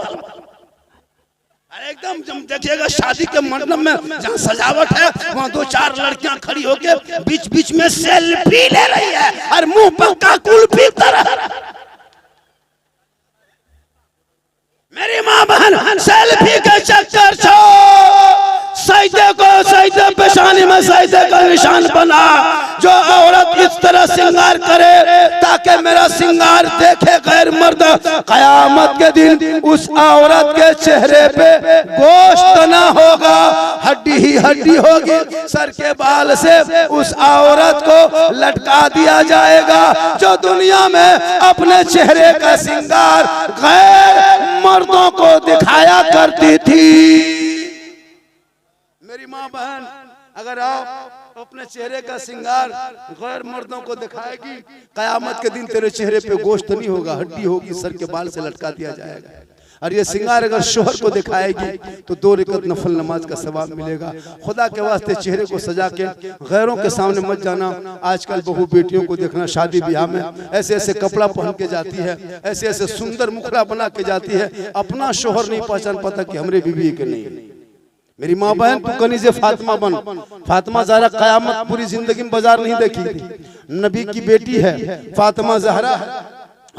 एकदम जब देखिएगा शादी के मंडप में जहाँ सजावट है वहाँ 2-4 लड़कियां खड़ी होके बीच बीच में सेल्फी ले रही है और मुंह पक्का कुल्फी तरह। मेरी माँ बहन सेल्फी के चक्कर से सजदे पेशानी में सजदे का निशान बना। जो औरत इस तरह श्रृंगार करे ताकि मेरा श्रृंगार देखे गैर मर्द, कयामत के दिन उस औरत के चेहरे पे गोश्त ना होगा, हड्डी ही हड्डी होगी। सर के बाल से उस औरत को लटका दिया जाएगा जो दुनिया में अपने चेहरे का श्रृंगार गैर मर्दों को दिखाया करती थी। मेरी माँ बहन, अगर आप अपने चेहरे का श्रृंगार गैर मर्दों को दिखाएगी, कयामत के दिन तेरे चेहरे पे गोश्त नहीं होगा, हड्डी होगी, सर के बाल से लटका दिया जाएगा। और ये श्रृंगार अगर शोहर को दिखाएगी तो 2 रकात नफल नमाज का सवाब मिलेगा। खुदा के वास्ते चेहरे को सजा के गैरों के सामने मत जाना। आजकल बहू बेटियों को देखना शादी ब्याह में ऐसे ऐसे कपड़ा पहन के जाती है, ऐसे ऐसे सुंदर मुखड़ा बना के जाती है, अपना शोहर नहीं पहचान पाता कि हमरे बीवी के नहीं। मेरी माँ बहन, तू कनीज़े फातिमा बन। फातिमा ज़हरा कयामत पूरी जिंदगी में बाजार नहीं देखी थी। नबी की बेटी है फातिमा ज़हरा,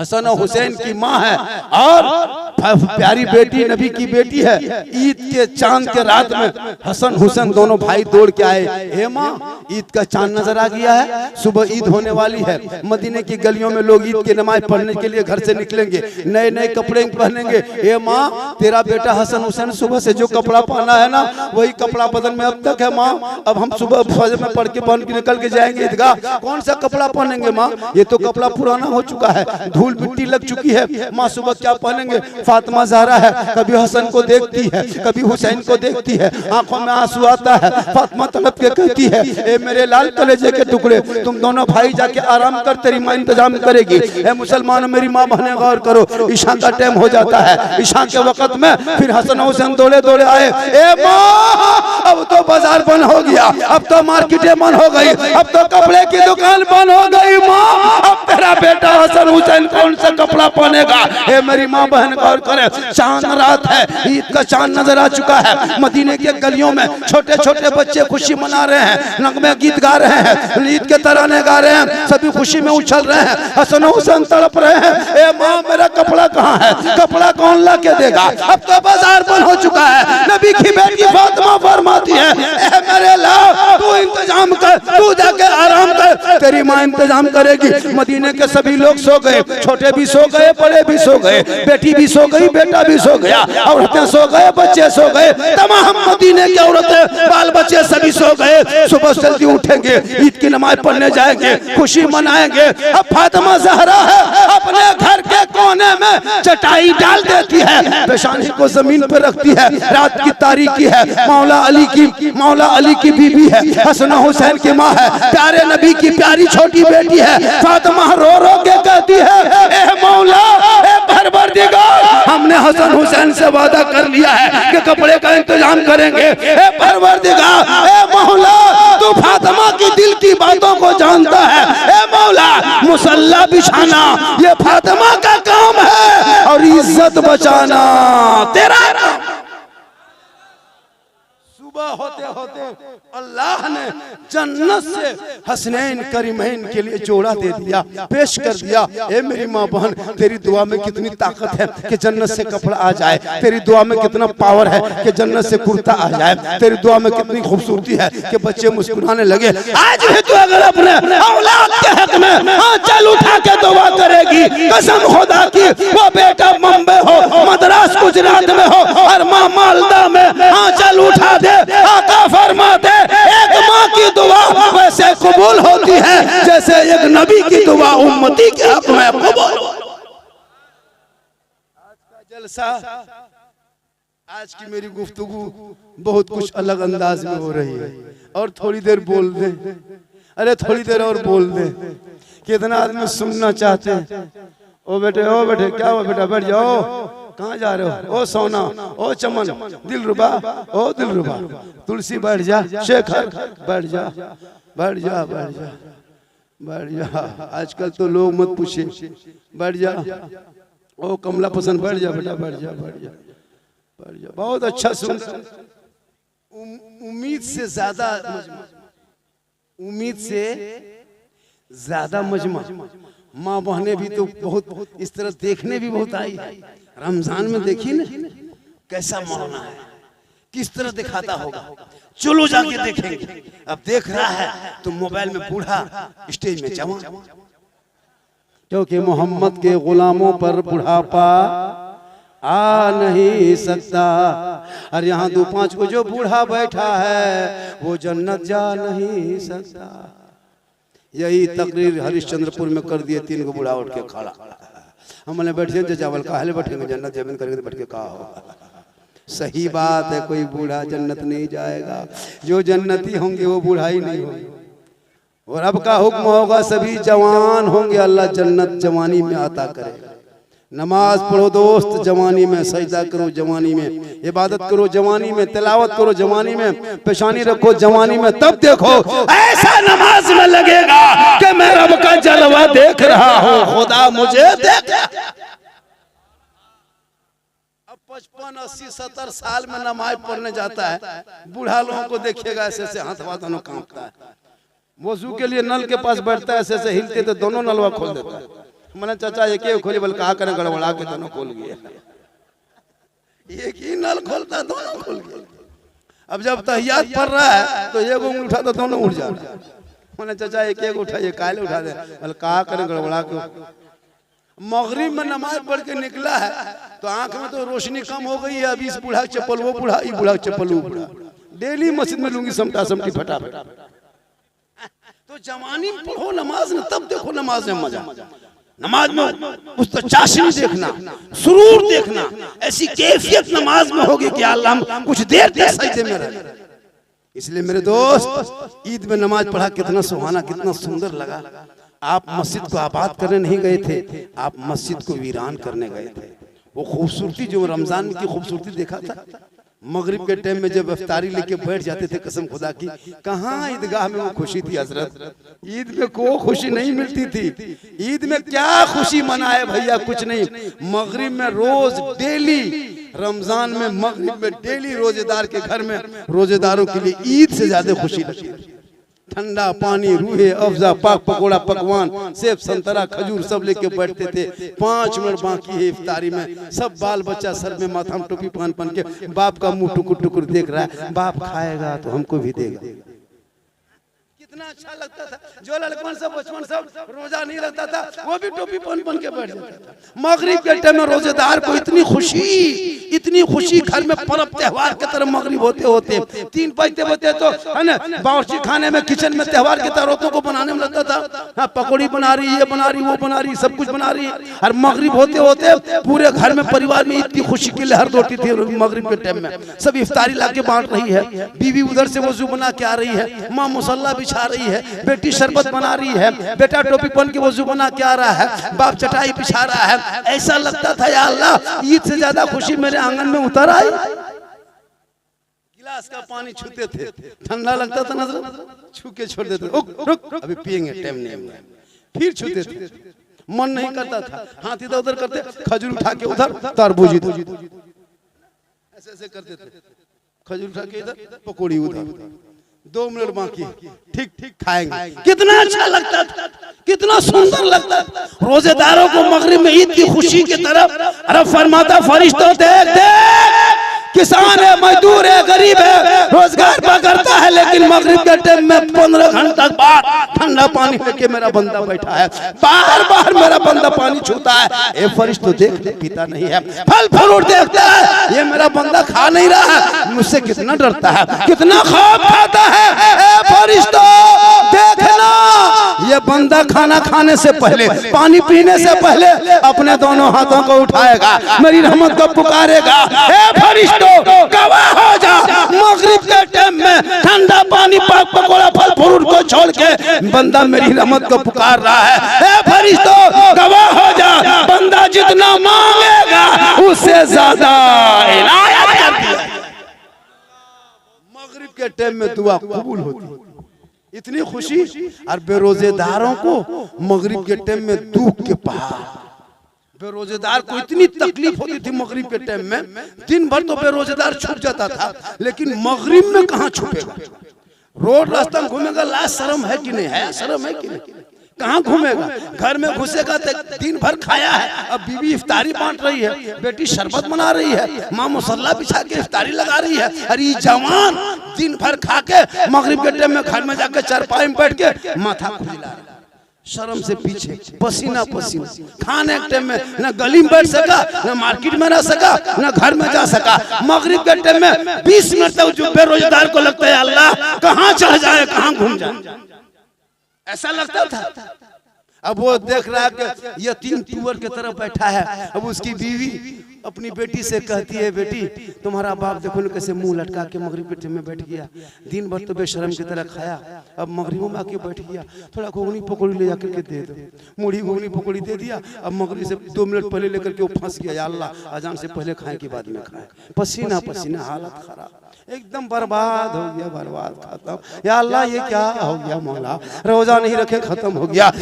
हसन और हुसैन की माँ है और प्यारी बेटी नबी की बेटी है। ईद के चांद के रात में हसन हुसैन दोनों भाई दौड़ के आए, हे माँ ईद का चांद नजर आ गया है, सुबह ईद होने वाली है। मदीने की गलियों में लोग ईद की नमाज पढ़ने के लिए घर से निकलेंगे, नए नए कपड़े पहनेंगे। हे माँ तेरा बेटा हसन हुसैन सुबह से जो कपड़ा पहना है ना वही कपड़ा बदन में अब तक है माँ। अब हम सुबह फजर में पढ़ के पहन के निकल के जाएंगे ईदगाह, कौन सा कपड़ा पहनेंगे माँ? ये तो कपड़ा पुराना हो चुका है, धूल मिट्टी लग चुकी है। माँ सुबह क्या पहनेंगे? फातिमा ज़हरा है, कभी हसन को देखती है, कभी हुसैन को देखती है, आंखों में आंसू आता है। फातिमा तड़प के कहती है, ए मेरे लाल कलेजे के टुकड़े, तुम दोनों भाई जाके आराम कर, तेरी माँ इंतजाम करेगी। ए मुसलमानों, मेरी माँ बहनें गौर करो, ईशा का टाइम हो जाता है। ईशा के वक्त में फिर हसन हुसैन दौड़े दौड़े आए, ए माँ अब तो बाजार बंद हो गया, अब तो मार्केटें बंद हो गई, अब तो कपड़े की दुकान बंद हो गई। माँ अब तेरा बेटा हसन हुसैन कौन सा कपड़ा पहनेगा? ए मेरी माँ बहन गौर करे, चांद रात है, ईद का चांद नजर आ चुका है। मदीने के गलियों में छोटे छोटे बच्चे खुशी मना रहे हैं, नगमे गीत गा रहे हैं, ईद के तराने गा रहे हैं, सभी खुशी में उछल रहे हैं। हसन हुसैन तड़प रहे हैं, ए माँ मेरा कपड़ा कहाँ है? कपड़ा कौन ला के देगा? अब तो बाजार बंद हो चुका है। नबी की बेटी फातिमा फरमाती है, ए मेरे लाल तू इंतजाम कर, तू जाके आराम कर, तेरी माँ इंतजाम करेगी। मदीने के सभी लोग सो गए, छोटे भी सो गए, बड़े भी सो गए, बेटी भी सो गई, बेटा भी सो गया, औरतें सो गए, बच्चे सो गए, तमाम मदीने की औरतें बाल बच्चे सभी सो गए। सुबह जल्दी उठेंगे, ईद की नमाज पढ़ने जाएंगे, खुशी मनाएंगे। अब फातिमा ज़हरा है अपने घर के कोने में चटाई डाल देती है, पेशानी को जमीन पर रखती है। रात की तारीकी है, मौला अली की बीबी है, हसन हुसैन की माँ है, प्यारे नबी की प्यारी छोटी बेटी है। फातिमा रो रो के कहती है, ए मौला, ए परवरदिगार, हमने हसन हुसैन से वादा कर लिया है कि कपड़े का इंतजाम करेंगे। ए परवरदिगार, ए मौला, तू फातिमा की दिल की बातों को जानता है। ए मौला, मुसल्ला बिछाना ये फातिमा का काम है और इज्जत बचाना तेरा काम। सुबह होते होते अल्लाह ने जन्नत से हसनैन करीमैन के लिए जोड़ा दे दिया, पेश कर दिया। ए मेरी माँ बहन, तेरी दुआ में कितनी ताकत है कि जन्नत से कपड़ा आ जाए, तेरी दुआ में कितना पावर है कि जन्नत से कुर्ता आ जाए, तेरी दुआ में कितनी खूबसूरती है कि बच्चे मुस्कुराने लगे। आज भी तू अगर अपने औलाद के हक में आंचल उठा के दुआ करेगी, कसम खुदा की, वो बेटा बम्बे हो, मद्रास गुजरात में हो और माँ मालदा में आंचल उठा दे, आका फरमाते एक माँ की दुआ वैसे कबूल होती है जैसे एक नबी की दुआ उम्मती के हक में कबूल। आज का जलसा, आज की मेरी गुफ्तगू बहुत कुछ अलग अंदाज में हो रही है। और थोड़ी देर बोल दे, अरे थोड़ी देर और बोल दे। कितना आदमी सुनना चाहते हैं। ओ बेटे क्या हुआ बेटा, बैठ जाओ, कहाँ जा रहे हो? ओ सोना, ओ चमन, दिलरुबा, ओ दिलरुबा, तुलसी बैठ जा, शेखर बैठ जा, बैठ जा, बैठ जा, बैठ जा। आजकल तो लोग मत पूछे, बैठ जा। ओ कमला पसंद, बैठ जा बेटा, बैठ जा, बैठ जा, बहुत अच्छा सुन। उम्मीद से ज्यादा मजमा, उम्मीद से ज्यादा मजमा। माँ बहने भी तो बहुत इस तरह देखने भी बहुत आई। रमजान में देखी ना कैसा मौलाना है, किस तरह दिखाता होगा। चलो जाके देखेंगे। अब देख रहा है तो मोबाइल में बूढ़ा, स्टेज में जवान, क्योंकि मोहम्मद के गुलामों पर बुढ़ापा आ नहीं सकता। और यहाँ 2-5 को जो बूढ़ा बैठा है वो जन्नत जा नहीं सकता। यही तकरीर हरिश्चंद्रपुर में कर दिए। 3 को बूढ़ा उठ के खड़ा। हमने बैठे थे चावल का हाल बैठेंगे जन्नत जमीन करके बैठ के कहा हो। सही बात है, कोई बूढ़ा जन्नत नहीं जाएगा। जो जन्नती होंगे वो बूढ़ा ही नहीं होंगे। और अब का हुक्म होगा सभी जवान होंगे। अल्लाह जन्नत जवानी में अता करेगा। नमाज पढ़ो दोस्त जवानी में, सजदा करो जवानी में, इबादत करो जवानी में, तिलावत करो जवानी में, पेशानी रखो जवानी में। तब देखो ऐसा नमाज में लगेगा कि मैं रब का जलवा देख रहा हूँ, खुदा मुझे देख। अब 55, 80, 70 साल में नमाज पढ़ने जाता है, बूढ़ा लोगों को देखिएगा ऐसे ऐसे हाथ हाथ दोनों कांपता है। वजू के लिए नल के पास बैठता है, ऐसे ऐसे हिलते तो दोनों नलवा खोल देता है। मैंने चाचा एक ही खोली, बल कहा करें गड़बड़ा के दोनों खोल गया। एक ही नल खोलता दोनों खोल गया। अब जब तहियात पढ़ रहा है तो एक उंगली उठा तो दोनों उठ जाता है। मैंने चाचा एक उठा, ये काले उठा दे, बल कहा करें गड़बड़ा के। मगरिब में नमाज पढ़ के निकला है तो आंख में तो रोशनी कम हो गई है। अभी इस बूढ़ा चप्पल वो बूढ़ा, ये बूढ़ा चप्पल वो बूढ़ा। डेली मस्जिद में लूंगी समटा समटी फटाफट। तो जवानी में पढ़ो नमाज में, तब देखो नमाज में मजा। नमाज में उस तो चाशनी देखना, सुरूर देखना, ऐसी कैफियत नमाज में होगी कि अल्लाह हम कुछ देर तक सजदे में रहे। इसलिए मेरे दोस्त, ईद में नमाज पढ़ा कितना सुहाना, कितना सुंदर लगा। आप मस्जिद को आबाद करने नहीं गए थे, आप मस्जिद को वीरान करने गए थे। वो खूबसूरती जो रमजान की खूबसूरती देखा था। मगरिब के टाइम में जब इफ्तारी लेके बैठ जाते थे, कसम खुदा की, कहाँ ईदगाह में वो खुशी थी हजरत। ईद में को खुशी नहीं मिलती थी। ईद में क्या खुशी मनाए भैया, कुछ नहीं। मगरिब में रोज डेली, रमजान में मगरिब में डेली रोजेदार के घर में रोजेदारों के लिए ईद से ज्यादा खुशी लगती है। ठंडा पानी, रूहे अफजा, पाक पकोड़ा, पकवान, सेब संतरा खजूर सब लेके बैठते थे। 5 मिनट बाकी है इफ्तारी में। सब बाल बच्चा सर में माथा में टोपी पहन के बाप का मुंह टुकुर टुकुर देख रहा है। बाप खाएगा तो हमको भी देगा। कितना अच्छा लगता था। जो लड़कपन सब बचपन सब रोजा नहीं लगता था, वो भी टोपी पहन के बैठ जाता था। मगरिब के टाइम में रोजेदार को इतनी खुशी घर में पर्व त्योहार के तरह मगरिब होते होते 3 बजते तो है ना, बावर्ची खाने में, किचन में त्योहार के तरह को बनाने में लगता था। हाँ, पकौड़ी बना रही, ये बना रही, वो बना रही, सब कुछ बना रही। और मगरिब होते होते पूरे घर में, परिवार में इतनी खुशी की लहर दौड़ती थी। मगरिब के टाइम में सब इफ्तारी ला के बांट रही है। बीवी उधर से वजू बना के आ रही है, माँ मुसल्ला बिछा रही है, बेटी शरबत बना रही है, बेटा टोपी पहन के वजू बना के आ रहा है, बाप चटाई बिछा रहा है। ऐसा लगता था या अल्लाह, ईद से ज्यादा खुशी मेरे आंगन में उतर आई। गिलास का पानी छूते थे, ठंडा लगता था नजर, छू के छोड़ देते, रुक अभी पिएंगे, टाइम नहीं। फिर छूते थे, मन नहीं करता था, हाथ इधर उधर करते, खजूर उठा के उधर, तरबूज ऐसे ऐसे करते थे, खजूर उठा के इधर, पकौड़ी उधर। 2 मिनट बाकी, ठीक ठीक खाएंगे। कितना अच्छा लगता था, कितना सुंदर लगता था। रोजेदारों को मगरिब में ईद की खुशी की तरफ अरे फरमाता, फरिश्तों देख देख, किसान है, मजदूर है, गरीब है, रोजगार पकड़ता है, लेकिन मगरिब के टाइम में 15 घंटा बाद ठंडा पानी लेके मेरा बंदा बैठा है। बार बार मेरा बंदा पानी छूता है। ए फरिश्तों देख, पीता नहीं है, फल फ्रूट देखता है, ये मेरा बंदा खा नहीं रहा है, मुझसे कितना डरता है, कितना खौफ खाता है। ए फरिश्तों देखना, ये बंदा खाना खाने से पहले, पानी पीने से पहले अपने दोनों हाथों को उठाएगा, मेरी रहमत को पुकारेगा। ए फरिश्तों गवाह हो जा, मगरिब के टाइम में ठंडा पानी, पाक पकोड़ा, फल फ्रूट को छोड़ के बंदा मेरी रहमत को पुकार रहा है। ए फरिश्तों गवाह हो जा, बंदा जितना मांगेगा उससे ज्यादा इनायत कर दिया। मगरिब के टाइम में दुआ कबूल होती, इतनी खुशी। और बेरोजेदारों को मगरिब के टाइम में दुख के पहाड़, बेरोजगार को इतनी तकलीफ होती थी मगरिब के टाइम में, दिन भर तो बेरोजगार छुप जाता था, लेकिन मगरिब में कहाँ छुपेगा? रोड रास्ता में घूमेगा, लाज शर्म है कि नहीं है? शर्म है कि नहीं? कहाँ घूमेगा? घर में घुसेगा तो दिन भर खाया है, अब बीवी इफ्तारी बांट रही है, बेटी शरबत बना रही है, माँ मुसल्ला बिछा के इफ्तारी लगा रही है। अरे ये जवान दिन भर खा के मगरिब के टाइम में घर में जाकर चारपाई में बैठ के माथा खुजला रहा, शर्म से पीछे, पसीना पसीना, खाने के टाइम में न गली में बैठ सका, न मार्केट में रह सका, न घर में जा सका। मगरिब के टाइम में 20 मिनट तक जो बेरोजगार को लगता है अल्लाह कहाँ चढ़ जाए, कहाँ घूम जाए, ऐसा लगता था। अब वो देख रहा है कि यतीम कुंवर की तरफ बैठा है। अब उसकी बीवी अपनी बेटी से कहती है, बेटी तुम्हारा बाप देखो ना कैसे मुंह लटका के मगरिब के टाइम में बैठ गया, दिन भर तो बेशरम की तरह खाया, अब मगरिब में आके बैठ गया, थोड़ा घुगनी पकौड़ी ले जाकर के दे दो। मुड़ी घुगनी पकौड़ी दे दिया, अब मगरिब से 2 मिनट पहले लेकर के वो फंस गया, या अल्लाह अजान से पहले खाए कि बाद में खाए, पसीना पसीना, हालत खराब, एकदम बर्बाद हो गया, बर्बाद खत्म। या अल्लाह ये क्या हो गया मौला, रोजा नहीं रखे खत्म हो गया।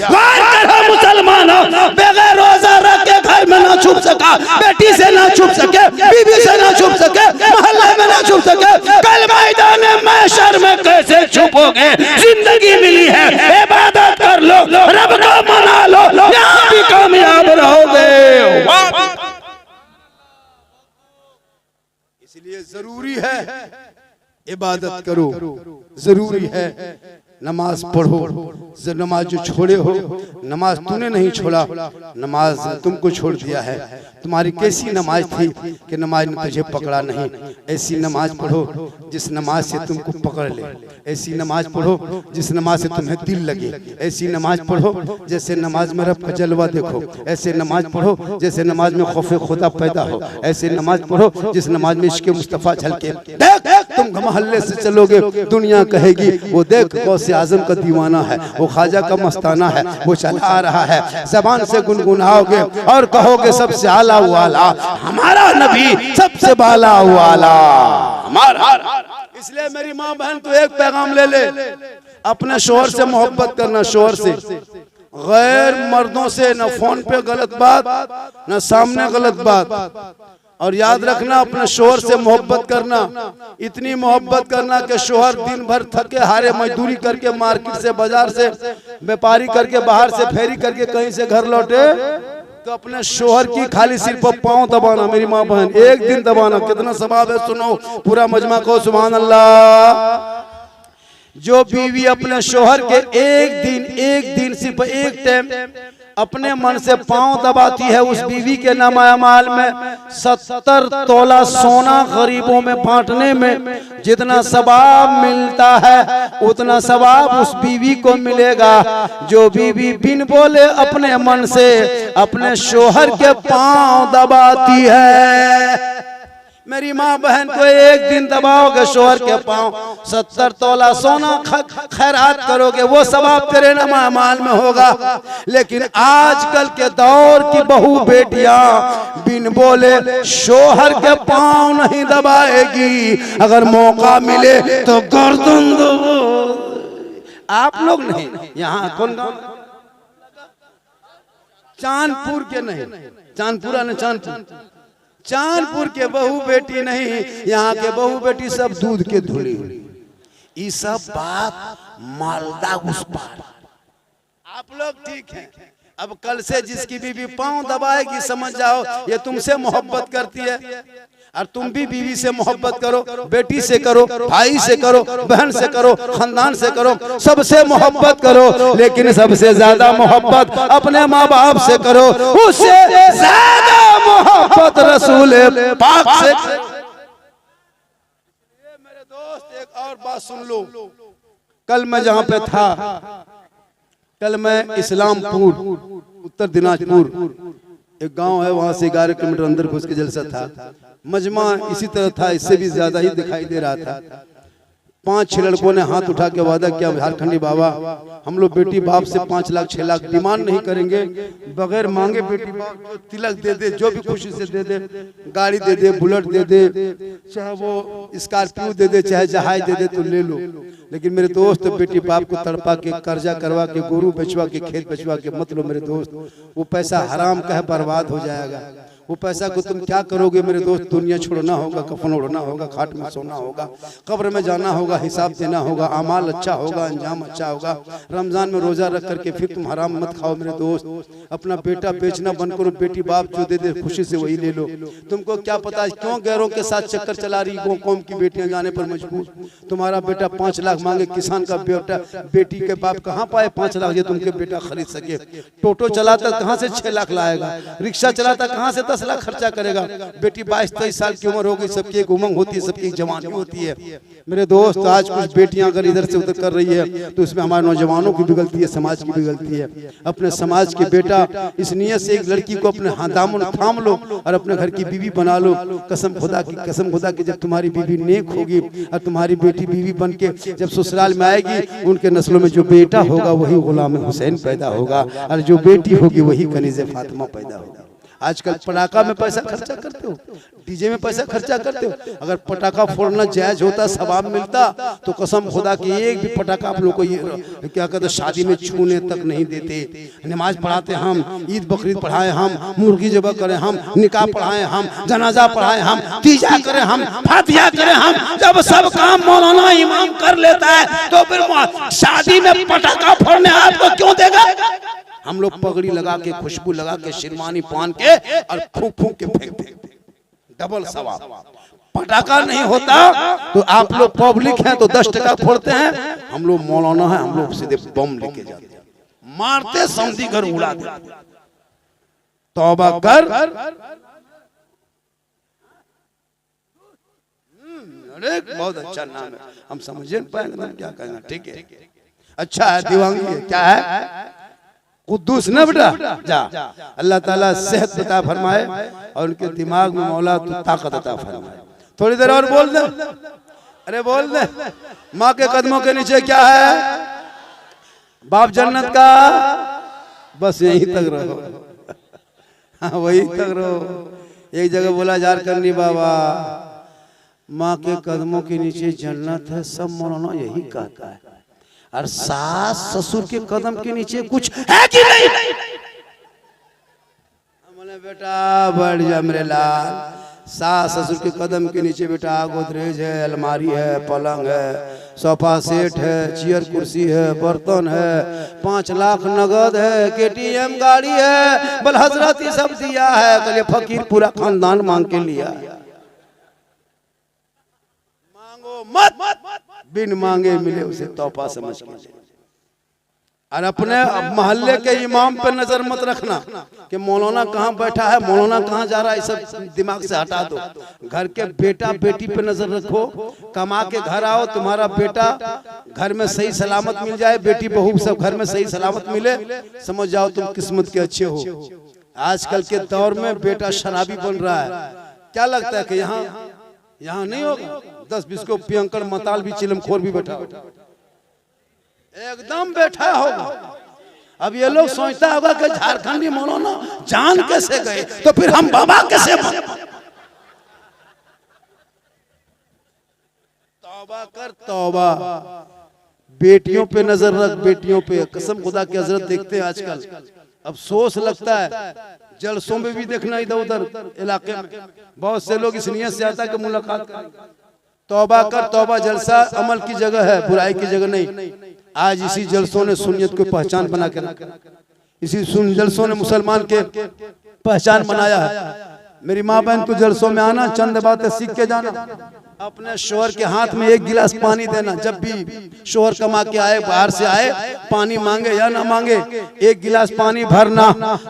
मुसलमानों बगैर रोजा रख के घर में ना छुप सका, बेटी से ना छुप सके, बीवी से ना छुप सके, मोहल्ले में ना छुप सके, कल मैदान महशर में कैसे छुपोगे? जिंदगी मिली है, इबादत कर लो, रब को मना लो, यहाँ भी कामयाब रहोगे। इसलिए जरूरी है इबादत करो, जरूरी है नमाज पढ़ो। नमाज जो छोड़े हो, नमाज तूने नहीं छोड़ा, नमाज तुमको छोड़ दिया है। तुम्हारी कैसी नमाज थी कि नमाज ने तुझे पकड़ा नहीं? ऐसी नमाज पढ़ो जिस नमाज से तुमको पकड़ ले, ऐसी नमाज पढ़ो जिस नमाज से तुम्हें दिल लगे, ऐसी नमाज पढ़ो जैसे नमाज में रब का जलवा देखो, ऐसे नमाज पढ़ो जैसे नमाज में खौफे खुदा पैदा हो, ऐसे नमाज पढ़ो जिस नमाज में इश्क़ मुस्तफ़ा झलके। देख तुम मोहल्ले से चलोगे, दुनिया कहेगी वो देख गौसे आजम का दीवाना है, वो ख्वाजा का मस्ताना है, वो चला आ रहा है। जबान से गुनगुनाओगे और कहोगे सबसे आला वाला हमारा नबी, सबसे बाला वाला हमारा। इसलिए मेरी माँ बहन तो एक पैगाम ले ले, अपने शोहर से मोहब्बत करना, शोहर से, गैर मर्दों से न फोन पे गलत बात, न सामने गलत बात। और याद रखना अपने शोहर से मोहब्बत करना, इतनी मोहब्बत करना कि शोहर दिन भर थके हारे मजदूरी करके मार्केट से, बाजार से, व्यापारी करके, बाहर से फेरी करके कहीं से घर लौटे तो अपने शोहर की खाली सिर पर पांव दबाना। मेरी माँ बहन एक दिन दबाना, कितना सवाब है सुनो, पूरा मजमा को सुभान अल्लाह। जो बीवी अपने शोहर के एक दिन सिर्फ एक टाइम अपने मन से पांव दबाती है, उस बीवी के नामा माल में 70 तोला सोना गरीबों में बांटने में जितना सवाब मिलता है, उतना सवाब उस बीवी को मिलेगा जो बीवी बिन बोले अपने मन से अपने शोहर के पांव दबाती है। मेरी माँ बहन को एक दिन दबाओगे शोहर के पांव, 70 तोला सोना खैरात करोगे, वो सवाब तेरे नामा माल में होगा। लेकिन आजकल के दौर की बहू बेटियां बिन बोले शोहर के पांव नहीं दबाएगी, अगर मौका मिले तो गर्दन दो। आप लोग नहीं, यहाँ कौन गाँव? चांदपुर के नहीं, चांदपुरा ने चांदपुर के बहू बेटी नहीं, यहाँ के बहू बेटी सब दूध के धुली। ये सब बात मालदा उस पार। आप लोग ठीक हैं, अब कल से जिसकी बीवी पांव दबाएगी समझ जाओ ये तुमसे मोहब्बत करती है। और तुम भी बीवी से मोहब्बत करो, बेटी से करो, भाई से करो, बहन से करो, खानदान से करो, सबसे मोहब्बत करो। लेकिन सबसे ज्यादा मोहब्बत अपने माँ बाप से करो, उससे ज्यादा मोहब्बत रसूल पाक से। मेरे दोस्त एक और बात सुन लो, कल मैं जहाँ पे था, कल मैं इस्लामपुर उत्तर दिनाजपुर एक गांव है, वहां से 11 किलोमीटर अंदर घुस के जलसा था। मजमा इसी तरह था, इससे भी ज्यादा ही दिखाई दे रहा था। 5-6 लड़कों ने हाथ उठा के वादा किया, झारखंडी बाबा हम लोग बेटी बाप से 5 लाख 6 लाख डिमांड नहीं करेंगे, बगैर मांगे बेटी बाप जो तिलक दे दे, जो भी खुशी से दे दे, गाड़ी दे दे, बुलेट दे दे, चाहे वो स्कॉर्पियो दे दे, चाहे जहाज दे दे तो ले लो। लेकिन मेरे दोस्त बेटी बाप को तड़पा के, कर्जा करवा के, गोरू बेचवा के, खेत बेचवा के मत लो मेरे दोस्त, वो पैसा हराम का है, बर्बाद हो जाएगा। वो पैसा को तुम क्या करोगे मेरे दोस्त? दुनिया छोड़ना होगा, कफन ओढ़ना होगा, खाट में सोना होगा, कब्र में जाना होगा, हिसाब देना होगा, अमाल अच्छा होगा, अंजाम अच्छा होगा। रमजान में रोजा रख करके फिर तुम हराम मत खाओ मेरे दोस्त। अपना बेटा बेचना बंद करो, बेटी बाप जो दे दे खुशी से वही ले लो। तुमको क्या पता है क्यों गैरों के साथ चक्कर चला रही गो कौम की बेटियां जाने पर मजबूर? तुम्हारा बेटा 5 लाख मांगे, किसान का बेटा बेटी के बाप कहाँ पाए 5 लाख जो तुमके बेटा खरीद सके? टोटो चलाता कहाँ से 6 लाख लाएगा? रिक्शा चलाता कहाँ से 10 लाख खर्चा करेगा? बेटी 22-23 साल की उम्र होगी, सबकी एक उमंग होती है, सबकी एक जवानी होती है। मेरे दोस्त आज कुछ बेटियां अगर इधर से उधर कर रही है तो इसमें हमारे नौजवानों की भी गलती है, समाज की भी गलती है। अपने समाज के बेटा इस नियत से एक लड़की को अपने दामन थाम लो और अपने घर की बीवी बना लो। कसम खुदा की जब तुम्हारी बीवी नेक होगी और तुम्हारी बेटी बीवी बन के जब ससुराल में आएगी, उनके नस्लों में जो बेटा होगा वही गुलाम हुसैन पैदा होगा और जो बेटी होगी वही कनीज़े फातिमा पैदा होगा। आजकल पटाखा में पैसा खर्चा करते हो, डीजे में पैसा खर्चा करते हो। अगर पटाखा फोड़ना जायज होता, सवाब मिलता, तो कसम खुदा की एक भी पटाखा आप लोग को ये क्या कहते शादी में छूने तक नहीं देते। नमाज पढ़ाते हम, ईद बकरीद पढ़ाए हम, मुर्गी जबा करें हम, निकाह पढ़ाए हम, जनाजा पढ़ाए हम, तीजा करें हम, फातिहा करें हम। जब सब काम मौलाना इमाम कर लेता है तो फिर शादी में पटाखा फोड़ने आपको क्यों देगा? हम लोग पगड़ी लगा के, खुशबू लगा के, शेरवानी पहन के और फूंक फूंक के फेंक डबल सवाब। पटाखा नहीं होता तो आप लोग पब्लिक हैं तो 10 टका फोड़ते हैं, हम लोग मौलाना है, हम लोग सीधे बम लेके जाते हैं, मारते सऊदी घर उड़ा देते। तौबा कर। अरे बहुत अच्छा नाम है, हम समझ नहीं पाएंगे क्या कहना। ठीक है, अच्छा है, दिवांगी है, क्या है? कुद्दूस ना बेटा जा। अल्लाह ताला सेहत अता फरमाए और उनके दिमाग में मौला तू ताकत अता फरमाए। थोड़ी देर और बोल दे, अरे बोल दे। माँ के कदमों के नीचे क्या है? बाप जन्नत का, बस यहीं तक रहो। हाँ वही तक रहो। एक जगह बोला झारखंडी बाबा, माँ के कदमों के नीचे जन्नत है, सब मौलाना यही कहता है, और सास ससुर के कदम के नीचे कुछ है कि नहीं? हमने बेटा बढ़ जा मेरे लाल, सास ससुर के कदम के नीचे बेटा गोदरेज है, अलमारी है, पलंग है, सोफा सेट है, चेयर कुर्सी है, बर्तन है, 5 लाख नगद है, KTM गाड़ी है, बल हजरत ही सब दिया है। कल फकीर पूरा खानदान मांग के लिया। मांगो मत, बिन मांगे मिले उसे तोहफा समझ के। और अपने मोहल्ले के इमाम पे नजर मत रखना कि मौलाना कहाँ बैठा है, मौलाना कहाँ जा रहा है, सब दिमाग से हटा दो। घर के बेटा बेटी पे नजर रखो, कमा के घर आओ, तुम्हारा बेटा घर में सही सलामत मिल जाए, बेटी बहू सब घर में सही सलामत मिले, समझ जाओ तुम किस्मत के अच्छे हो। आजकल के दौर में बेटा शराबी बन रहा है, क्या लगता है कि यहाँ नहीं होगा? 10-20 को पियंकर मताल भी, चिलमखोर भी बैठा एकदम बैठा होगा। अब ये लोग सोचता होगा कि झारखंडी मौलाना जान कैसे गए, तो फिर हम बाबा कैसे बने? तौबा कर, तौबा। बेटियों पे नजर रख, बेटियों पे। कसम खुदा की हजरत देखते हैं आजकल, अफसोस लगता है, जलसों में भी देखना इधर उधर इलाके में बहुत से लोग इस नियत से आता है कि मुलाकात करें। तौबा कर, तौबा जलसा अमल की जगह है, बुराई की जगह नहीं। आज इसी जलसों ने सुन्नियत को पहचान बना के रखा, इसी जलसों ने मुसलमान के पहचान बनाया है। मेरी माँ बहन को जलसों में आना, चंद बातें सीख के जाना। अपने शोहर के हाथ में 1 गिलास पानी देना। जब भी शोहर कमा के आए, बाहर से आए, पानी मांगे या ना मांगे, 1 गिलास पानी भरना,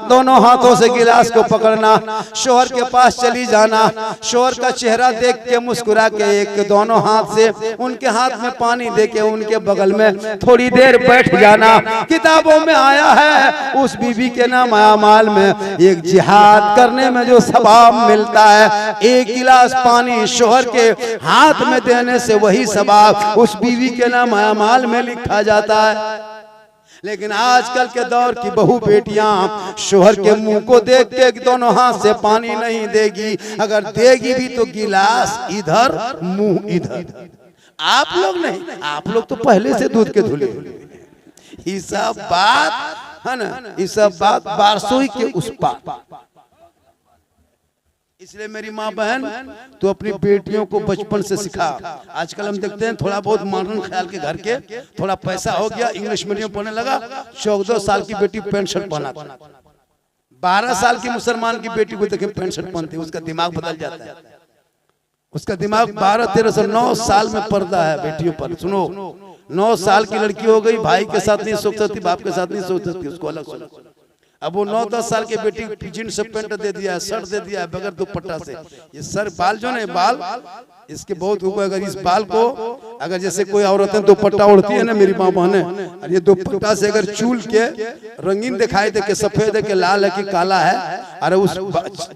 दोनों हाथों से गिलास को पकड़ना, शोहर के पास चली जाना, शोहर का चेहरा देख के मुस्कुरा के एक दोनों हाथ से उनके हाथ में पानी दे के उनके बगल में थोड़ी देर बैठ जाना। किताबों में आया है उस बीवी के नाम अमाल में एक जिहाद करने में जो सवाब मिलता है, 1 गिलास पानी शोहर के हाथ में देने से वही सवाब उस बीवी के नाम अमाल में लिखा जाता है। लेकिन आजकल के दौर की बहू बेटियां शोहर के मुंह को देख के दोनों हाथ से पानी नहीं देगी, अगर देगी भी तो गिलास इधर मुंह इधर। आप लोग नहीं, आप लोग तो पहले से दूध के धुले। ये सब बात है ना, ये सब बात बारसोई के उस पार। इसलिए मेरी माँ बहन तो अपनी बेटियों को बचपन से सिखा। आजकल हम देखते हैं थोड़ा बहुत मॉडर्न ख्याल के घर के, थोड़ा पैसा हो गया, इंग्लिश मीडियम पढ़ने लगा, 14 साल की बेटी पैंट शर्ट पहना, 12 साल की मुसलमान की बेटी को देखे पैंट शर्ट पहनती, उसका दिमाग बदल जाता है। उसका दिमाग 12-13 से 9 साल में पर्दा है बेटियों पर। सुनो, 9 साल की लड़की हो गई, भाई के साथ नहीं सोच सकती, बाप के साथ नहीं सोच सकती, उसको अलग सुनो। अब वो 9-10 साल की बेटी जींस पेंट दे दिया है, शर्ट दे दिया है बगैर दुपट्टा से। ये सर बाल जो है बाल इसके बहुत ऊपर, अगर इस बाल को अगर जैसे कोई औरतें दुपट्टा ओढ़ती है ना मेरी माँ बहने, और ये दुपट्टा से अगर चूल के रंगीन दिखाई दे के सफेद है कि लाल है कि काला है, अरे उस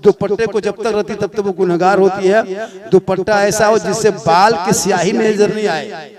दुपट्टे को जब तक रहती तब तक वो गुनहगार होती है। दुपट्टा ऐसा हो जिससे बाल की स्याही नजर नहीं आए,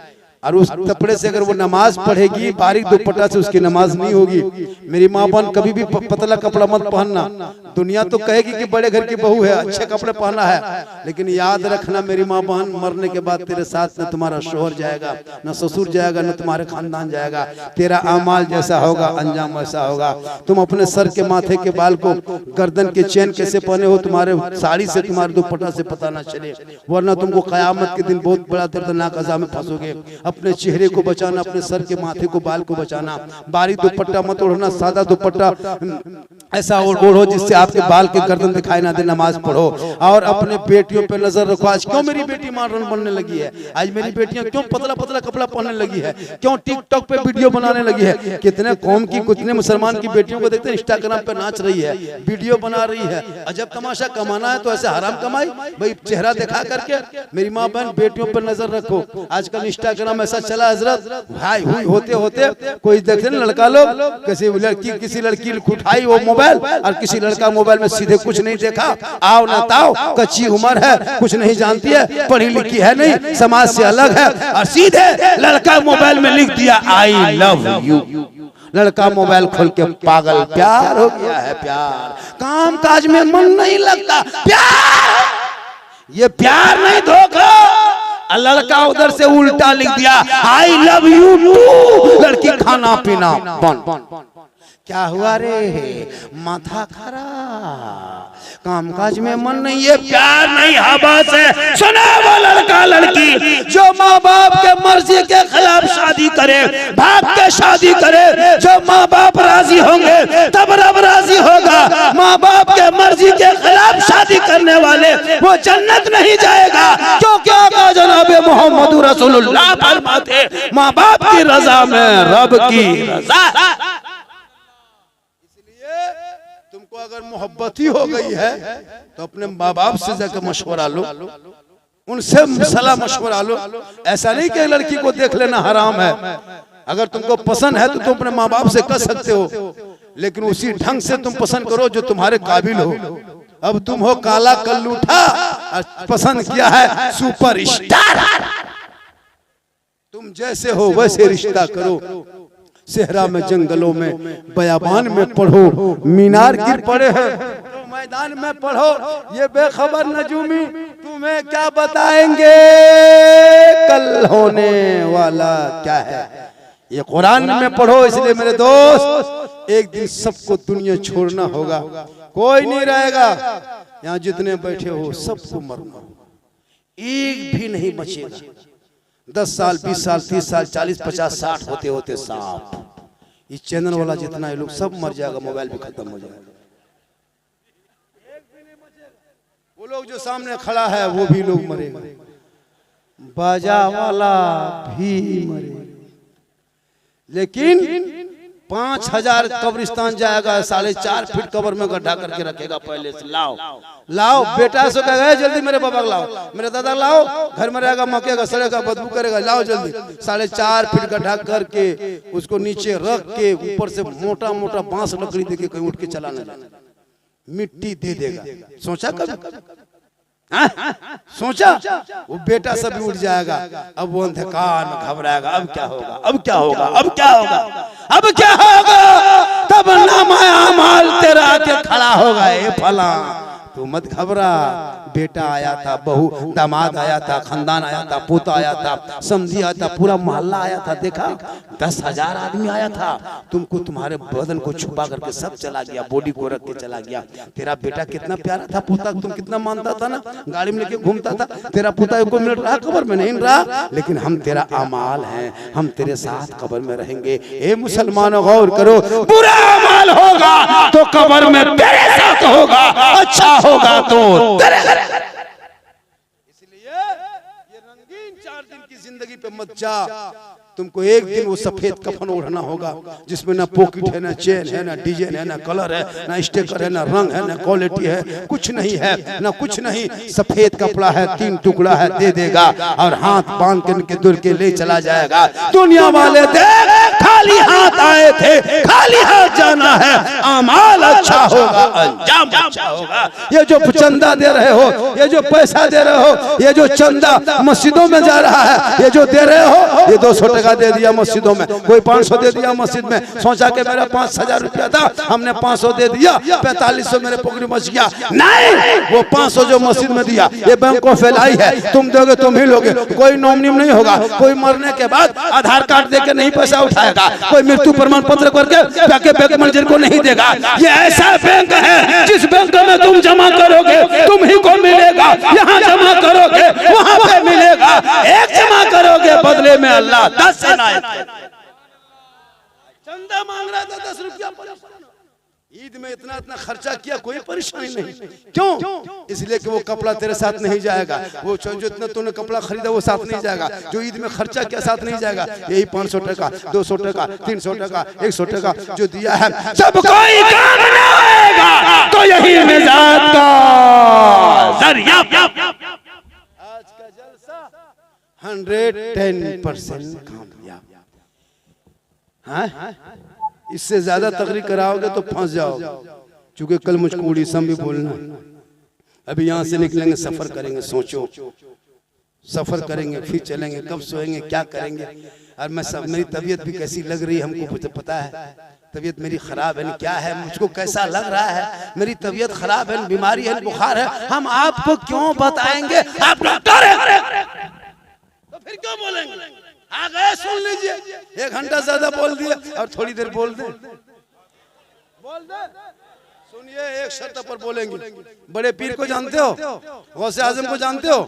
और उस कपड़े से अगर वो नमाज पढ़ेगी बारीक दुपट्टा से उसकी नमाज नहीं होगी। मेरी माँ बहन कभी भी पतला कपड़ा मत पहनना। दुनिया तो कहेगी कि बड़े घर की बहू है, अच्छे कपड़े पहना है, लेकिन याद रखना मेरी माँ बहन, मरने के बाद तेरे साथ न तुम्हारा शोहर जाएगा, न ससुर जाएगा, न तुम्हारे खानदान जाएगा। तेरा अमाल जैसा होगा अंजाम वैसा होगा। तुम अपने सर के माथे के बाल को गर्दन के चेन कैसे पहने हो, तुम्हारे साड़ी से तुम्हारे दुपट्टा से पता ना चले, वरना तुमको कयामत के दिन बहुत बड़ा दर्दनाक अज़ाब में फंसोगे। अपने चेहरे को बचाना, अपने सर के माथे को बाल को बचाना। बारीक दुपट्टा मत ओढ़ना, सादा दुपट्टा ऐसा ओढ़ो जिससे आपके बाल के गर्दन दिखाई ना दे। नमाज पढ़ो और अपने बेटियों पे नजर रखो। आज क्यों मेरी बेटी मॉडर्न बनने लगी है, आज मेरी बेटियां क्यों पतला पतला कपड़ा पहनने लगी है, क्यों टिकटॉक पे वीडियो बनाने लगी है। कितने कौम की कितने मुसलमान की बेटियों को देखते हैं इंस्टाग्राम पे नाच रही है, वीडियो बना रही है। अजब तमाशा, कमाना है तो ऐसे हराम कमाई भाई, चेहरा दिखा करके। मेरी माँ बहन बेटियों पर नजर रखो। आजकल इंस्टाग्राम ऐसा चला हजरत, भाई हुई होते होते कोई देखते ना लड़का लोग, किसी लड़की उठाई वो मोबाइल और किसी लड़का मोबाइल में सीधे कुछ नहीं देखा, आओ ना ताओ, कच्ची उम्र है, कुछ नहीं जानती है, पढ़ी लिखी है नहीं, समाज से अलग है, और सीधे लड़का मोबाइल में लिख दिया आई लव यू। लड़का मोबाइल खोल के पागल, प्यार हो गया है, प्यार, काम काज में मन नहीं लगता, प्यार, ये प्यार नहीं धोखा। लड़का उधर से उल्टा लिख दिया आई लव यू टू, लड़की खाना पीना बंद। क्या हुआ रे, माथा खराब, कामकाज में मन नहीं है, प्यार नहीं हवा से। सुना वो लड़का लड़की जो माँ बाप के मर्जी के खिलाफ शादी करे, भाग के शादी करे, जो माँ बाप राजी होंगे तब रब राजी होगा। माँ बाप के मर्जी के खिलाफ शादी करने वाले वो जन्नत नहीं जाएगा, क्योंकि आका जनाबे मोहम्मद रसूलुल्लाह फरमाते माँ बाप की रजा में रब की रजा। तुमको अगर मोहब्बत ही हो गई है तो अपने माँ बाप से जाकर मशवरा लो, उनसे सलाह मशवरा लो। ऐसा नहीं कि लड़की को देख लेना हराम है, अगर तुमको पसंद है तो तुम अपने माँ बाप से कर सकते हो, लेकिन उसी ढंग से तुम पसंद करो जो तुम्हारे काबिल हो। अब तुम हो काला कल्लूठा, पसंद किया है सुपर स्टार, तुम जैसे हो वैसे रिश्ता करो। सेहरा में, जंगलों में, बयाबान में पढ़ो, मीनार गिर पड़े हैं तो मैदान में पढ़ो। ये बेखबर नजूमी तुम्हें क्या बताएंगे कल होने वाला क्या है, ये कुरान में पढ़ो। इसलिए मेरे दोस्त, एक दिन सबको दुनिया छोड़ना होगा, कोई नहीं रहेगा। यहाँ जितने बैठे हो सबको मरना, एक भी नहीं बचेगा। 10 साल, 20 साल, 30 साल, 40, 50, 60 होते होते साफ ये चैनल वाला जितना है लोग सब मर जाएगा, मोबाइल भी खत्म हो जाएगा। वो लोग जो सामने खड़ा है वो भी लोग मरेगा, बाजा वाला भी मरेगा, लेकिन 5000 कब्रिस्तान जाएगा, 4.5 फीट कब्र में गड्ढा करके रखेगा। पहले से लाओ लाओ, बेटा से कहेगा जल्दी मेरे बाबा लाओ, मेरे दादा लाओ, घर में रहेगा, मकेगा, सड़ेगा, बदबू करेगा, लाओ जल्दी। 4.5 फीट गड्ढा करके उसको नीचे रख के ऊपर से मोटा मोटा बांस लकड़ी देके कहीं उठ के चला ना जाए, मिट्टी दे देगा। सोचा कभी? सोचा वो बेटा सब उठ जाएगा। अब वो अंधकार में घबराएगा, अब क्या होगा, अब क्या होगा, अब क्या होगा, अब क्या होगा। तब नामाए अमाल तेरा आके खड़ा होगा, ए फला तू मत घबरा। बेटा आया था, बहू दामाद आया था, खानदान आया था, पोता आया था, समझी आया था, पूरा मोहल्ला आया था। देखा 10,000 आदमी आया था, तुमको तुम्हारे बदन को छुपा करके सब चला गया, बॉडी को रख के चला गया। तेरा बेटा कितना प्यारा था, पोता तुम कितना मानता था ना, गाड़ी में लेके घूमता था। तेरा पोता एको मिनट रहा कब्र में नहीं रहा, लेकिन हम तेरा अमाल हैं, हम तेरे साथ कब्र में रहेंगे। ए मुसलमानों गौर करो, बुरा अमाल होगा तो कब्र में तेरे साथ होगा, अच्छा होगा तो तेरे। इसलिए ये रंगीन 4 दिन की जिंदगी पे मत जा। तुमको एक दिन वो सफेद कफन ओढ़ना होगा जिसमें ना पॉकेट है, ना चेन है, ना डिजाइन है, ना कलर है, ना स्टिकर है, ना रंग है, ना क्वालिटी है, कुछ नहीं है, ना कुछ नहीं। सफेद कपड़ा है, 3 टुकड़ा है, दे देगा और हाथ बांध के दूर के ले चला जाएगा। दुनिया वाले देख खाली हाथ आए थे, खाली हाथ जाना है। अमाल अच्छा होगा, अंजाम अच्छा होगा। ये जो चंदा दे रहे हो, ये जो पैसा दे रहे हो, ये जो चंदा मस्जिदों में जा रहा है, ये जो दे रहे हो, ये 200 टका दे दिया मस्जिदों में, कोई 500 दे दिया मस्जिद में। सोचा कि मेरा 5,000 रुपया था, हमने 500 दे दिया, 4500 मेरे पॉकेट में बच गया। नहीं, वो 500 जो मस्जिद में दिया ये बैंक ऑफ फैलाई है, तुम दोगे तुम ही लोगे। कोई नॉमिनी नहीं होगा, कोई मरने के बाद आधार कार्ड देके नहीं पैसा उठाएगा, कोई मृत्यु प्रमाण पत्र करके जाके बैंक मैनेजर को नहीं देगा। ये ऐसा बैंक है जिस बैंक में तुम जमा करोगे तुम ही को मिलेगा, यहाँ जमा करोगे वहाँ पे मिलेगा। एक जमा करोगे बदले में अल्लाह 10 चंदा मांग रहा था, 10 रुपया। ईद में इतना इतना खर्चा किया, कोई परेशानी नहीं। क्यों? इसलिए कि वो कपड़ा तेरे साथ नहीं जाएगा, वो जो इतना तूने कपड़ा खरीदा वो साथ नहीं जाएगा, जो ईद में खर्चा किया साथ नहीं जाएगा। यही 500 टका, 200 टका, 300 टका, 100 टका जो दिया है सब कोई काम ना आएगा, तो यही मिजाज का जरिया। आज का जलसा 110% कामयाब। हाँ, इससे ज्यादा तकरीर कराओगे तो फंस जाओगे, क्योंकि कल मुझको उड़ीसा भी बोलना है। अभी यहाँ से निकलेंगे, सफर करेंगे, सोचो सफर करेंगे, फिर चलेंगे, कब सोएंगे, क्या करेंगे। और मैं सब, मेरी तबीयत भी कैसी लग रही है हमको पता है, तबीयत मेरी खराब है, क्या है मुझको कैसा लग रहा है, मेरी तबीयत खराब है, बीमारी है, बुखार है। हम आपको क्यों बताएंगे, आप डॉक्टर हैं तो फिर क्यों बोलेंगे। आ गए, सुन लीजिए, 1 घंटा ज्यादा बोल दिया और थोड़ी देर बोल दे। सुनिए, एक शर्त पर बोलेंगे। बड़े पीर को जानते हो, गौसे आजम को जानते हो?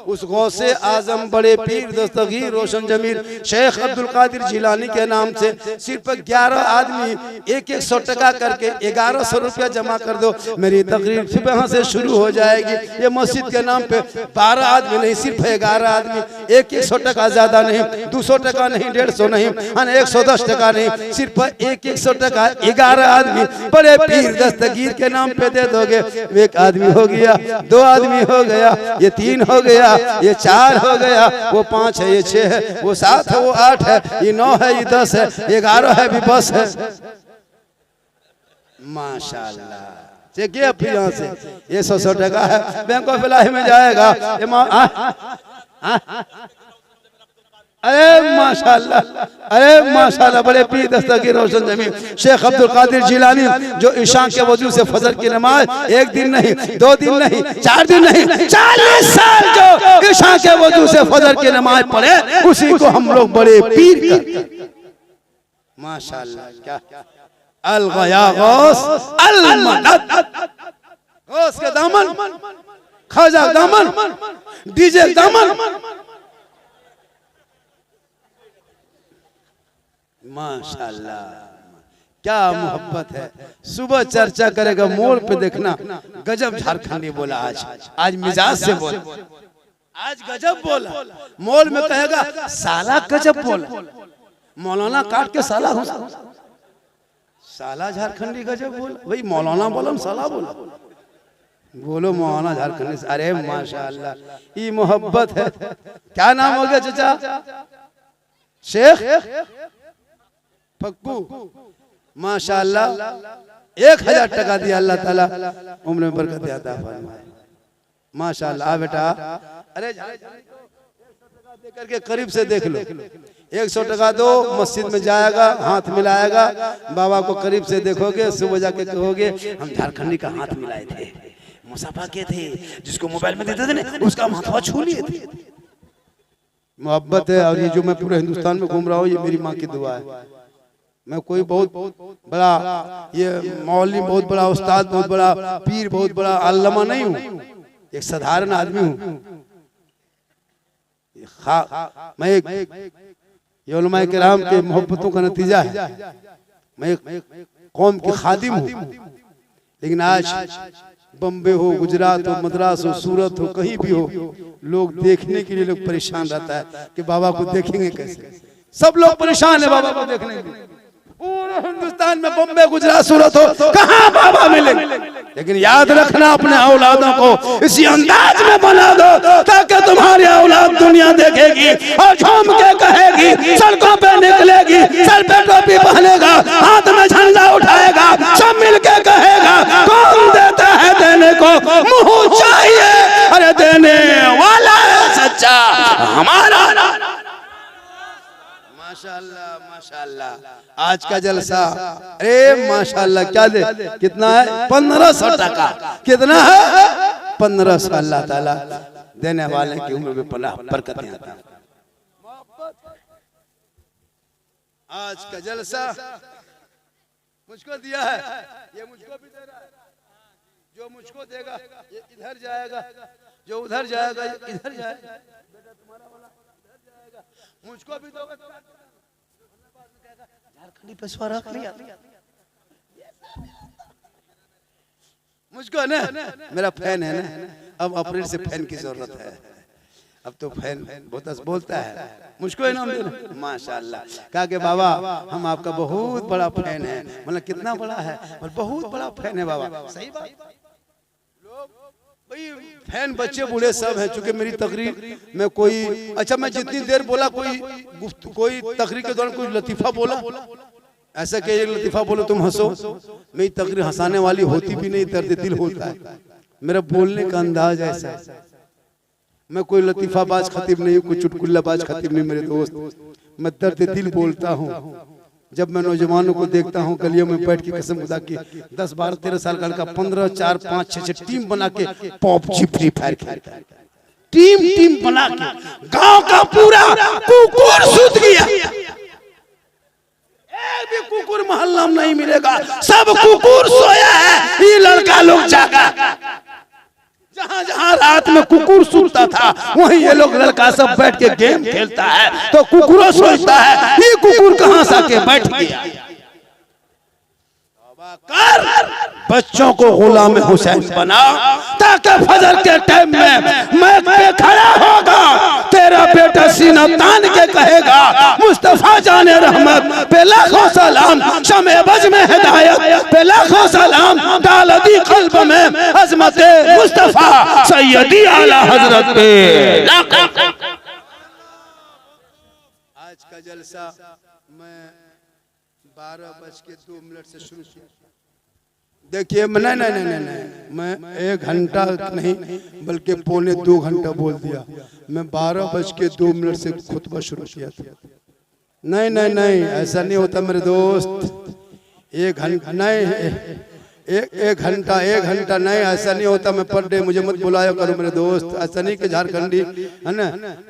उस गौसे आजम बड़े पीर दस्तगीर रोशन जमील शेख अब्दुल कादिर जिलानी के नाम से सिर्फ 11 आदमी 100 टका करके 1100 रुपया जमा कर दो, मेरी तकरीर सुबह से शुरू हो जाएगी। ये मस्जिद के नाम पे 12 आदमी नहीं, सिर्फ 11 आदमी, 100 टका, ज्यादा नहीं, 200 टका नहीं, 150 नहीं, 110 टका नहीं, सिर्फ 100 टका 11 आदमी बड़े पीर दस्तगीर के नाम पे दे दोगे। 1 आदमी हो गया, 2 आदमी हो गया, ये 3 हो गया, ये 4 हो गया, वो 5 है, ये 6 है, वो 7 है, वो 8 है, ये 9 है, ये 10 है, 11 है, भी बस है। माशाल्लाह, देखिए फिर यहाँ से ये 100 टका है, बैंक ऑफ इलाही में जाएगा। अरे माशाल्लाह, अरे माशाल्लाह, बड़े पीर दस्तगीर रोशन जमील शेख अब्दुल कादिर जिलानी जो ईशा के वजू से फजर की नमाज 1 दिन नहीं, 2 दिन नहीं, 4 दिन नहीं, 40 साल जो ईशा के वजू से फजर की नमाज पढ़े, उसी को हम लोग बड़े पीर कहते हैं। माशाल्लाह, क्या अल गया गौस अल मदद, गौस के दामन, ख्वाजा दामन, डीजे दामन। माशाल्लाह, क्या मोहब्बत है। सुबह चर्चा करेगा, मोड़ पे देखना गजब झारखंडी बोला, आज मिजाज से बोला, आज गजब बोला। मोड़ में कहेगा साला गजब बोला, मौलाना काट के साला हो, साला झारखंडी गजब बोला। भाई मौलाना बोलो, साला बोलो, बोलो मौलाना झारखंडी। अरे माशाल्लाह, ये मोहब्बत है। क्या नाम हो गया चाचा? शेख पक्कू। माशाल्लाह, 1000 टका दिया, अल्लाह ताला उम्र में बरकत अता फरमाए। माशाल्लाह बेटा। अरे दे करके करीब से देख लो, 100 टका दो, मस्जिद में जाएगा, हाथ मिलाएगा, बाबा को करीब से देखोगे, सुबह जाके कहोगे हम झारखंडी का हाथ मिलाए थे, मुसाफा किए थे, जिसको मोबाइल में देते थे ना उसका हाथ छू लिए थे। मोहब्बत है। और ये जो मैं पूरे हिंदुस्तान में घूम रहा हूँ, ये मेरी माँ की दुआ है। मैं कोई बहुत बड़ा ये मौलवी, बहुत बड़ा उस्ताद, बहुत बड़ा पीर, बहुत बड़ा अल्लामा नहीं हूँ, एक साधारण आदमी हूँ। मैं एक ये उलमाए किराम के मोहब्बतों का नतीजा है। मैं एक कौम की खादिम हूँ। लेकिन आज बम्बे हो, गुजरात हो, मद्रास हो, सूरत हो, कहीं भी हो, लोग देखने के लिए लोग परेशान रहता है कि बाबा को देखेंगे कैसे। सब लोग परेशान है बाबा को देखने के लिए। पूरे हिंदुस्तान में बम्बे, गुजरात, सूरत हो, कहाँ बाबा मिलेंगे। लेकिन याद रखना, अपने औलादों को इसी अंदाज में बना दो ताकि तुम्हारी औलाद दुनिया देखेगी और झूम के कहेगी, सड़कों पे निकलेगी, सर पे टोपी पहनेगा, हाथ में झंडा उठाएगा, सब मिल के कहेगा कौन देता है देने को मुंह चाहिए, अरे देने वाला सच्चा हमारा। माशाल्लाह माशाल्लाह। आज का जलसा, अरे माशाल्लाह, क्या दे, कितना है? 1500 टका। कितना है? 1500। अल्लाह ताला देने वाले की उम्र में पनाह बरकतें अता। आज का जलसा मुझको दिया है, ये मुझको भी दे रहा है। जो मुझको देगा ये इधर जाएगा, जो उधर जाएगा ये इधर जाएगा। बेटा तुम्हारा वाला इधर जाएगा, मुझको भी दोगे तो झारखंडी पेशवा रख लिया। मुझको ना मेरा फैन है ना, अब अप्रैल से फैन की जरूरत है। अब तो फैन बहुत बोलता है, मुझको इनाम देना। माशाल्लाह। कहा कि बाबा हम आपका बहुत बड़ा फैन है। मतलब कितना बड़ा है? बहुत बड़ा फैन है बाबा। सही बात। भाई फैन बच्चे बूढ़े सब हैं। चूंकि मेरी तकरीर में कोई, अच्छा मैं जितनी देर बोला, कोई तकरीर के दौरान कोई लतीफा बोला, ऐसा कि एक लतीफा बोलो तुम हंसो, मेरी तकरीर हंसाने वाली होती भी नहीं, दर्द दिल होता है। मेरा बोलने का अंदाज ऐसा है। मैं कोई लतीफाबाज खतीब नहीं, कोई चुटकुल्लाबाज खतीब नहीं मेरे दोस्त। मैं दर्द दिल बोलता हूँ। जब मैं नौजवानों को देखता हूँ गलियों में बैठ के, कसम खुदा की 10, 12, 13 साल का लड़का 15, 4, 5, 6 टीम बना के पबजी, फ्री फायर खेलता है। टीम बना के गांव का पूरा कुकुर सूत गया। एक भी कुकुर मोहल्ला में नहीं मिलेगा, सब कुकुर सोया है, ये लड़का लोग जागा। जहाँ जहाँ रात में कुकुर सूता था वहीं ये लोग लड़का सब बैठ के गेम खेलता है। तो कुकुर सोचता है ये कुकुर कहाँ से आके बैठ गया। कर बच्चों को गुलाम हुसैन बना ताकि फजर के टाइम में मैं पे खड़ा होगा, तेरा बेटा सीना तान के कहेगा मुस्तफा जाने रहमत पे लाखों सलाम, शमे बज में हिदायत पे लाखों सलाम, डाल दी कल्ब में अजमत मुस्तफा सैयदी आला हजरत पे। आज का जलसा मैं 12:02 से शुरू किया। देखिए नहीं, मैं 1 घंटा नहीं बल्कि 1.25 घंटा बोल दिया। मैं 12:02 से खुतबा शुरू किया था। नहीं ऐसा नहीं होता मेरे दोस्त। 1 घंटा नहीं, एक घंटा नहीं, ऐसा नहीं होता। मैं पर डे मुझे मत बुलाया करो मेरे दोस्त। ऐसा नहीं कि झारखंडी है ना,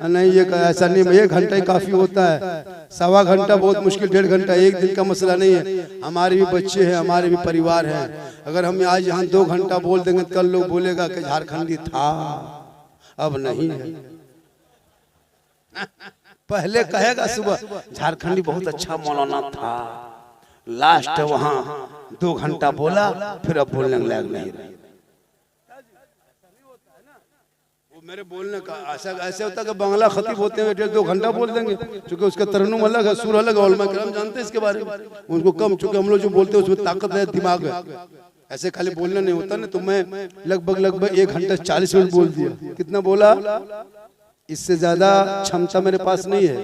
नहीं ये ऐसा नहीं। 1 घंटा ही काफी होता है। 1.25 घंटा बहुत मुश्किल, 1.5 घंटा एक दिन का मसला नहीं है। हमारे भी बच्चे हैं, हमारे भी परिवार हैं। अगर हम आज यहाँ 2 घंटा बोल देंगे तो कल लोग बोलेगा कि झारखंडी था, अब नहीं है। पहले कहेगा सुबह झारखंडी बहुत अच्छा मौलाना था, लास्ट वहां 2 घंटा बोला, फिर अब बोलने लायक नहीं रहे। वो मेरे बोलने का ऐसे होता है कि बांग्ला खतीब होते हैं 1.5-2 घंटा बोल देंगे, क्योंकि उसका तरन्नुम अलग है, सुर अलग है। उलमा किराम जानते हैं इसके बारे में, उनको कम, चूंकि हम लोग जो बोलते हैं उसमें ताकत है, दिमाग है। ऐसे खाली बोलना नहीं होता ना। तो मैं लगभग 1 घंटा 40 मिनट बोल दिया। कितना बोला? इससे ज्यादा क्षमता मेरे पास नहीं है।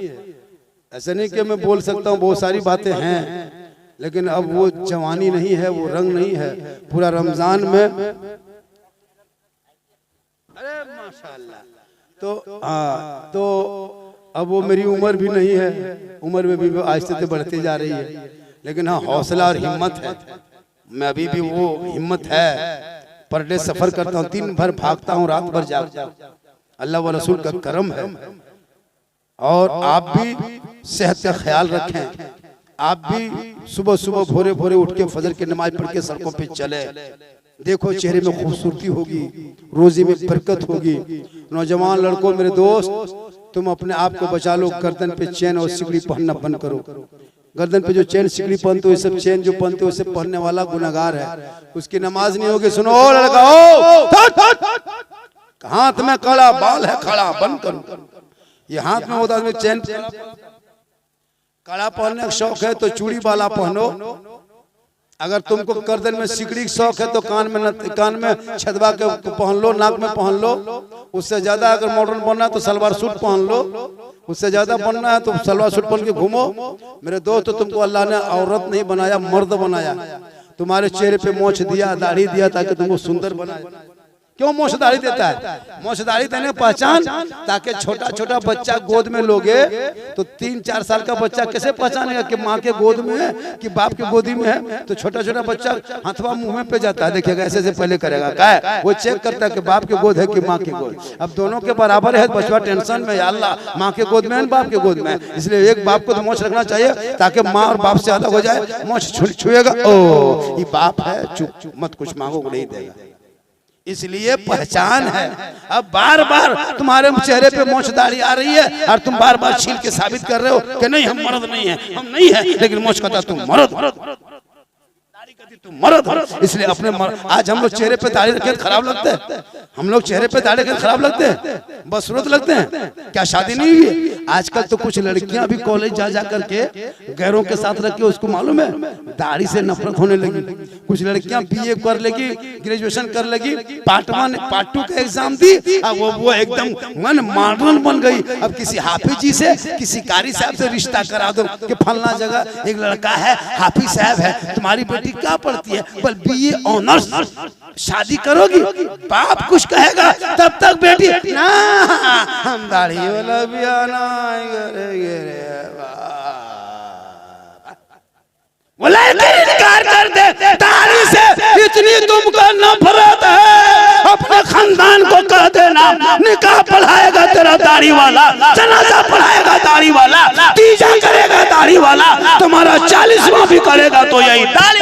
ऐसा नहीं कि मैं बोल सकता हूँ, बहुत सारी बातें हैं, लेकिन अब वो जवानी नहीं है, वो रंग नहीं है। पूरा रमजान में, अरे माशाल्लाह। तो हाँ, तो अब वो मेरी उम्र भी नहीं है, उम्र में भी आहिस्ते से बढ़ती जा रही है, लेकिन हाँ हौसला और हिम्मत है। मैं अभी भी वो हिम्मत है, पर डे सफर करता हूँ, दिन भर भागता हूँ, रात भर जागता हूँ। अल्लाह व रसूल का करम है। और आप भी सेहत का ख्याल रखें, आप भी सुबह सुबह भोरे भोरे उठ के फजर की नमाज पढ़ के सड़कों पे चले। देखो चेहरे में खूबसूरती होगी, रोजी में बरकत होगी। नौजवान लड़कों, मेरे दोस्त, तुम अपने आप को बचा लो, गर्दन पे चेन और सिकड़ी पहनना बंद करो। गर्दन पे जो चेन सिकड़ी पहनते हो, ये सब चेन जो पहनते हो, उसे पहनने वाला गुनहगार है, उसकी नमाज नहीं होगी। सुनो लड़का, हाथ में कड़ा, बाल है खड़ा, बंद करो। ये हाथ में होता है चेन, कड़ा पहनने का शौक है तो चूड़ी वाला पहनो। अगर तुमको गर्दन में सिकड़ी का शौक है तो कान में छदवा के पहन लो, नाक में पहन लो। उससे ज्यादा अगर मॉडर्न बनना है तो सलवार सूट पहन लो। उससे ज्यादा बनना है तो सलवार सूट पहन के घूमो। मेरे दोस्त, तुमको अल्लाह ने औरत नहीं बनाया, मर्द बनाया। तुम्हारे चेहरे पे मोछ दिया, दाढ़ी दिया ताकि तुमको सुंदर बनाए। क्यों मोछदारी देता है? मोछदारी देने पहचान, ताकि छोटा छोटा बच्चा गोद में लोगे तो 3-4 साल का बच्चा कैसे पहचानेगा कि माँ के गोद में है कि बाप के गोदी में है? तो छोटा छोटा बच्चा हाथवा मुंह में पे जाता है, देखिएगा ऐसे से पहले करेगा, क्या है वो चेक करता है कि बाप के गोद है कि माँ के गोद। अब दोनों के बराबर है, बचवा टेंशन में, या अल्लाह माँ के गोद में है बाप के गोद में, इसलिए एक बाप को तो मोछ रखना चाहिए ताकि माँ और बाप से अलग हो जाए। मोछ छुएगा, ओ ये बाप है, चुप मत, कुछ मांगो नहीं देगा। इसलिए पहचान है। अब बार बार तुम्हारे चेहरे पे मोछदारी आ रही है और तुम बार बार छील के साबित कर रहे हो कि नहीं हम मर्द नहीं है, हम नहीं है, लेकिन मोछ कहता तुम मर्द, तुम मर्द। इसलिए अपने आज हम लोग चेहरे पे दाढ़ी रखे खराब लगते हैं, हम लोग चेहरे पे दाढ़ी रखे खराब लगते हैं, बदसूरत लगते हैं। क्या शादी नहीं हुई है? आजकल तो कुछ लड़कियां भी कॉलेज जा करके गैरों के साथ रख के, उसको मालूम है दाढ़ी से नफरत होने लगी। कुछ लड़कियां बीए कर लेगी, ग्रेजुएशन कर लेगी, पार्ट 1 पार्ट 2 का एग्जाम दी, अब वो एकदम मन मॉडर्न बन गई। अब किसी हाफिज जी से, किसी कारी साहब से रिश्ता करा दो कि फलना जगह एक लड़का है, हाफिज साहब है, तुम्हारी बेटी क्या पढ़ती है? बल बीए ऑनर्स। शादी करोगी, बाप कुछ कहेगा तब तक बेटी ना, हम दाढ़ी वाला भी आना बोला, इनकार कर दे दाढ़ी से। इतनी तुमको नफरत है, अपने खानदान को कह देना निकाह पढ़ाएगा तेरा दाढ़ी वाला, जनाजा पढ़ाएगा दाढ़ी वाला, तीजा करेगा दाढ़ी वाला, तुम्हारा 40वां भी करेगा तो यही दाढ़ी।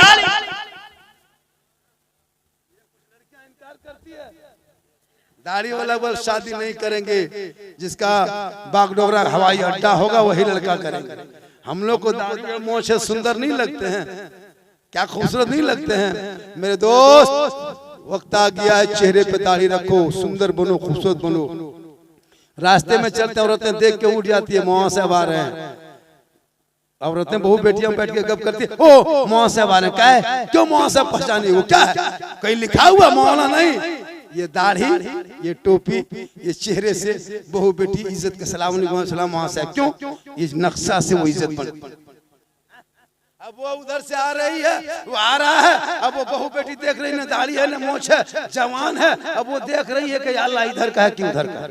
दाढ़ी वाला बस शादी नहीं करेंगे, जिसका बागडोगरा हवाई अड्डा होगा वही लड़का करेंगे। हम लोग को दाढ़ी और मोछ सुंदर नहीं लगते हैं, क्या खूबसूरत नहीं लगते हैं? मेरे दोस्त, वक्त आ गया है, चेहरे पे दाढ़ी रखो, सुंदर बनो, खूबसूरत बनो। रास्ते में चलते औरतें देख के उठ जाती है, मौआ साहब आ रहे हैं। औरतें बहु बेटियां बैठ के गप करती है, ओ मौआ साहब आ रहे हैं, क्या है? क्यों मौआ साहब पहचानी? वो क्या है? कहीं लिखा हुआ मौला नहीं। ये दाढ़ी, ये टोपी, ये चेहरे से बहु बेटी इज्जत का सलाम वहाँ से, क्यों? ये नक्शा से वो इज्जत बन। अब वो उधर से आ रही है, वो आ रहा है, अब वो बहु बेटी देख रही है, दाढ़ी है ना मोछ है, जवान है, अब वो देख रही है कि अल्लाह इधर का है कि उधर का है।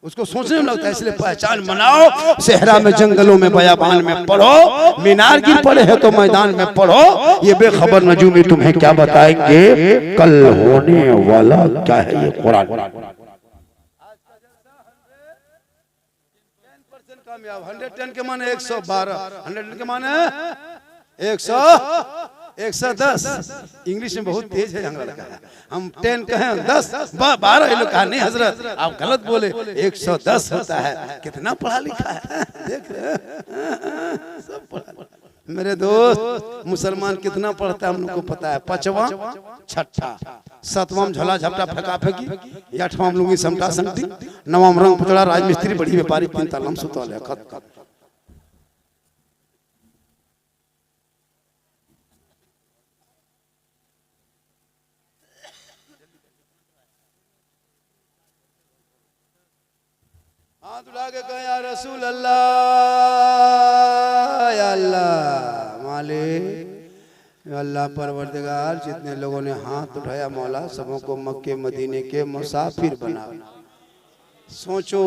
उसको सोचने में लगता है। इसलिए पहचान बनाओ, सेहरा में, जंगलों में, बयाबान में पढ़ो, मीनार की पढ़े है तो मैदान में पढ़ो। ये बेखबर नजूमी तुम्हें क्या बताएंगे कल होने वाला क्या है, ये कुरान। 110 के माने 112, 110 के माने 110। इंग्लिश में बहुत तेज है अंग्रेजी का। हम 10 कहें 10 12, ये लोग कहा नहीं हजरत आप गलत बोले, 110 होता है। कितना पढ़ा लिखा है, देख रहे हैं, सब पढ़ा। मेरे दोस्त, मुसलमान कितना पढ़ता है हम लोग को पता है। 5वां 6ठा, 7वां झला झपटा फेंका फेंकी, 8वां लुंगी समटा समटी, 9वां रंग पुतला राजमिस्त्री बड़ी व्यापारी 3 तालम सुतवाल है खत। हाथ उठा के कहे या रसूल अल्लाह, या अल्लाह मालिक, अल्लाह परवरदिगार, जितने लोगों ने हाथ उठाया मौला सबों को मक्के मदीने के मुसाफिर बना। सोचो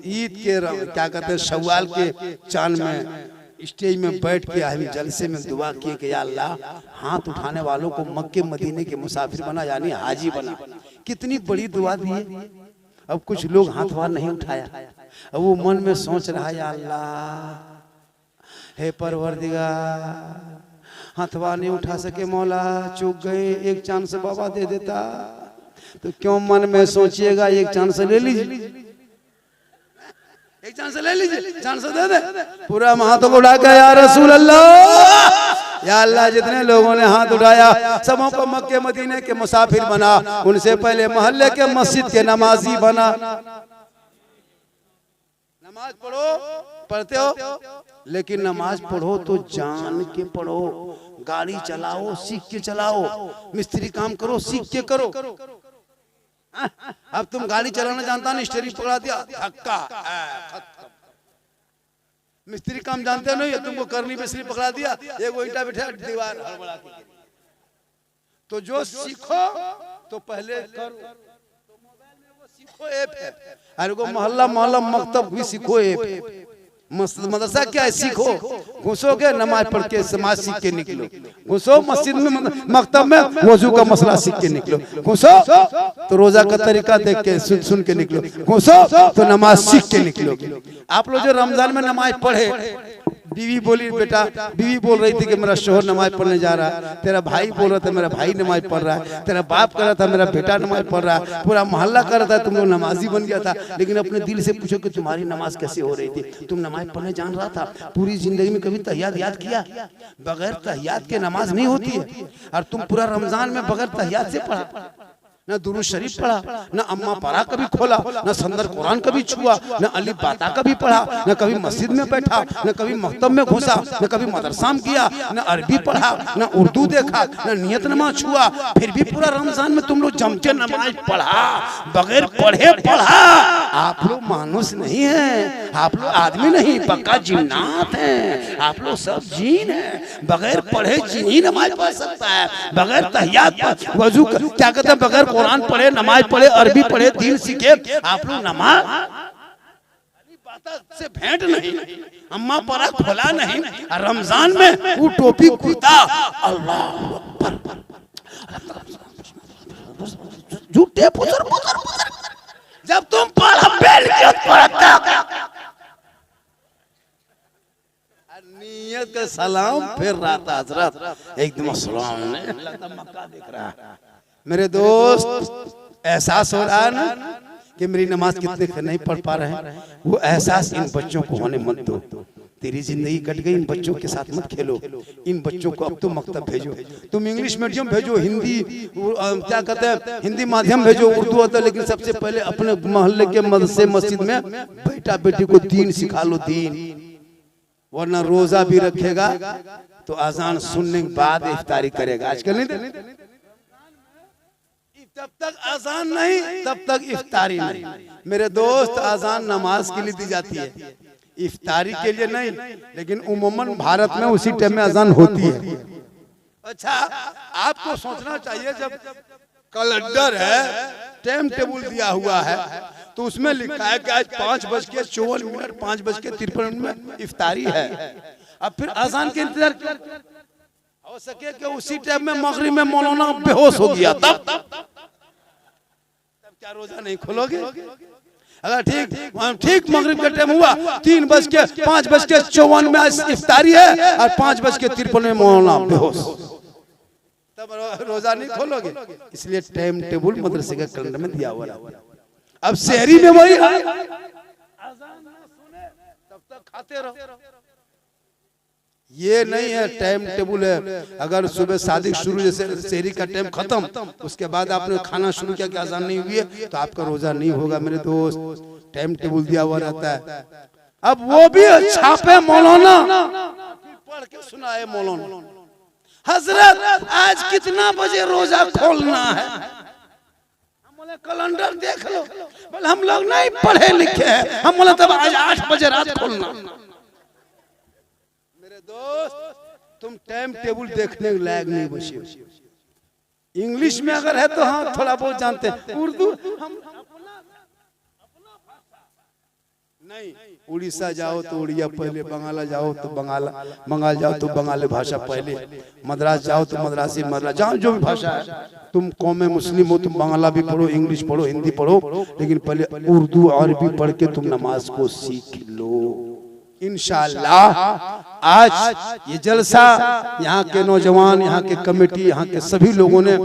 ईद के क्या कहते हैं शव्वाल के चांद में स्टेज में बैठ के हम जलसे में दुआ किए कि या अल्लाह हाथ उठाने वालों को मक्के मदीने के मुसाफिर बना, यानी हाजी बना। कितनी बड़ी दुआ दी है। अब कुछ लोग हाथ वार नहीं उठाया, अब वो मन में सोच रहा है या अल्लाह हे परवरदिगार, हाथवा नहीं उठा सके मौला, चूक गए, एक चांस बाबा दे देता। तो क्यों मन में सोचिएगा, एक चांस ले लीजिए, एक चांस ले लीजिए, चांस दे दे। पूरा हाथ को उठा के या रसूल अल्लाह, या अल्लाह जितने लोगों ने हाथ उठाया सबों को मक्के मदीने के मुसाफिर बना, उनसे पहले मोहल्ले के मस्जिद के नमाजी बना। नमाज पढ़ो, पढ़ते हो, लेकिन नमाज पढ़ो तो जान के पढ़ो। गाड़ी चलाओ सीख के चलाओ, मिस्त्री काम करो सीख के करो। अब तुम गाड़ी चलाना जानता नहीं, स्टीयरिंग पकड़ा दिया धक्का, मिस्त्री काम जानते नहीं, तुमको करनी मिस्त्री पकड़ा दिया, एक ईंटा बिठा दीवार हड़बड़ा के। तो जो सीखो तो पहले करो। तो मोबाइल में वो सीखो ऐप है, अरे को मोहल्ला मोहल्ला मकतब भी सीखो ऐप। मदरसा क्या है, सीखो। घुसोगे नमाज पढ़ के समाज सीख के निकलो, घुसो मस्जिद में मकतब में वजू का मसला सीख के निकलो, घुसो तो रोजा का तरीका देख के सुन के निकलो, घुसो तो नमाज सीख के निकलो। आप लोग जो रमजान में नमाज पढ़े, बीवी बोली बेटा, बीवी बोल रही थी कि मेरा शोहर नमाज पढ़ने जा रहा है, तेरा भाई बोल रहा था मेरा भाई नमाज पढ़ रहा है, तेरा बाप कर रहा था मेरा बेटा नमाज पढ़ रहा है, पूरा मोहल्ला कर रहा था तुम लोग नमाजी बन गया था। लेकिन अपने दिल से पूछो कि तुम्हारी नमाज कैसे हो रही थी, तुम नमाज पढ़ने जान रहा था? पूरी जिंदगी में कभी तहियात याद किया? बगैर तहियात के नमाज नहीं होती है। और तुम पूरा रमजान में बगैर तहियात से पढ़ा, न दुरूद शरीफ पढ़ा, न अम्मा पारा कभी खोला, न संदर कुरान कभी छुआ, न अली बाता कभी पढ़ा, न कभी मस्जिद में बैठा, न कभी मकतब में घुसा, न कभी मदरसा में किया, न अरबी पढ़ा, न उर्दू देखा, न नियत नमाज छुआ। फिर भी पूरा रमजान में तुम लोग जम के नमाज पढ़ा, बगैर पढ़े पढ़ा। आप लोग मानुस नहीं है, आप लोग आदमी नहीं, पक्का जिन्नात हैं। आप लोग सब जीन है। बगैर पढ़े जीन ही नमाज पढ़ सकता है, बगैर तहियात वजू क्या कहते हैं, बगैर कुरान पढ़े, नमाज पढ़े, अरबी पढ़े, दीन सीखे। आप लोग नमाज से भेंट नहीं, अम्मा परा खोला नहीं, रमजान में वो टोपी कुर्ता, अल्लाह अकबर, झूठे पुत्र जब तुम पढ़ा बेल के पढ़ता नियत का सलाम फिर रहा था हजरत एकदम सलाम मक्का देख रहा है। मेरे दोस्त एहसास हो रहा है ना कि मेरी नमाज कितने नहीं पढ़ पा रहे हैं, वो एहसास इन बच्चों को होने मत दो। तेरी जिंदगी कट गई, इन बच्चों के साथ मत खेलो। इन बच्चों को अब तुम मकतब भेजो, तुम इंग्लिश मीडियम भेजो, हिंदी क्या कहते हैं हिंदी माध्यम भेजो, उर्दू होता है, लेकिन सबसे पहले अपने मोहल्ले के मदरसे मस्जिद में बेटा बेटी को दीन सिखा लो, दीन। वरना रोजा भी रखेगा तो अजान सुनने के बाद इफ्तारी करेगा। आजकल नहीं, जब तक अजान नहीं तब तक इफ्तारी नहीं। मेरे दोस्त, अजान नमाज के लिए दी जाती है, इफ्तारी के लिए नहीं। लेकिन उम्मन भारत में उसी टाइम में अजान होती है। अच्छा, आपको सोचना चाहिए, जब कैलेंडर है, टाइम टेबल दिया हुआ है, तो उसमें लिखा है कि आज 5:54, 5:53 इफ्तारी है। अब फिर अजान के इंतजार हो सके कि उसी टाइम में मगरिब में मौलाना बेहोश हो गया, तब क्या रोजा नहीं खोलोगे? अगर ठीक मगरिब का टाइम हुआ, 5:54 में इफ्तारी है और 5:53 में मौलाना बेहोश, तब रोजा नहीं खोलोगे। इसलिए टाइम टेबल मदरसे के कैलेंडर में दिया हुआ है। अब शहरी में वही है, अज़ान ना सुने तब तक खाते रहो। ये नहीं है टाइम टेबल है। अगर सुबह शादी शुरू, जैसे शहरी का टाइम खत्म, उसके बाद आपने खाना शुरू किया कि अज़ान नहीं हुई है, तो आपका रोजा नहीं होगा। मेरे दोस्त, टाइम टेबल दिया हुआ रहता है। अब वो भी छापे मौलाना, पढ़ के सुनाए मौलाना, हजरत आज कितना बजे रोजा खोलना है? कैलेंडर देख लो। बोले हम लोग नहीं पढ़े लिखे हैं, हम बोले तब आज 8 बजे रात खोलना। मेरे दोस्त, तुम टाइम टेबल देखने के लायक नहीं बचे। इंग्लिश में अगर है तो हाँ थोड़ा बहुत जानते हैं, उर्दू हम अपना नहीं, उड़ीसा जाओ तो उड़िया पहले, बंगाला जाओ तो बंगाल जाओ तो बंगाली भाषा पहले, मद्रास जाओ तो मद्रासी, मद्रास जहाँ जो भी भाषा है, तुम कौम मुस्लिम हो, तुम बांग्ला भी पढ़ो, इंग्लिश पढ़ो, हिंदी पढ़ो, लेकिन पहले उर्दू अरबी पढ़ के तुम नमाज को सीख लो। इंशाअल्लाह आज ये जलसा यहाँ के नौजवान, यहाँ के कमेटी, यहाँ के सभी लोगों ने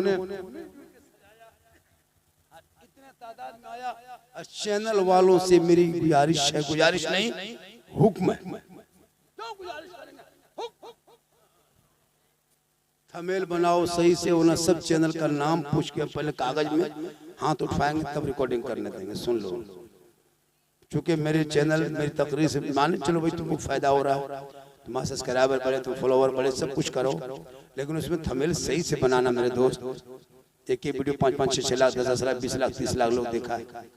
चैनल वालों से मेरी गुजारिश है, गुजारिश नहीं हुक्म है, थंबनेल बनाओ सही से, होना सब चैनल का नाम पूछ के पहले कागज में हाथ उठाएंगे तब रिकॉर्डिंग करने देंगे। सुन लो, चूंकि मेरे चैनल मेरी तकरीर से मान चलो भाई तुमको फायदा हो रहा है, तुम्हारे सब्सक्राइबर बढ़े, तुम फॉलोवर बढ़े, सब कुछ करो, लेकिन उसमें थंबनेल सही से बनाना मेरे दोस्त। एक वीडियो 5-5, 6 लाख, 10 लाख, 20 लाख, 30 लाख लोग देखा है।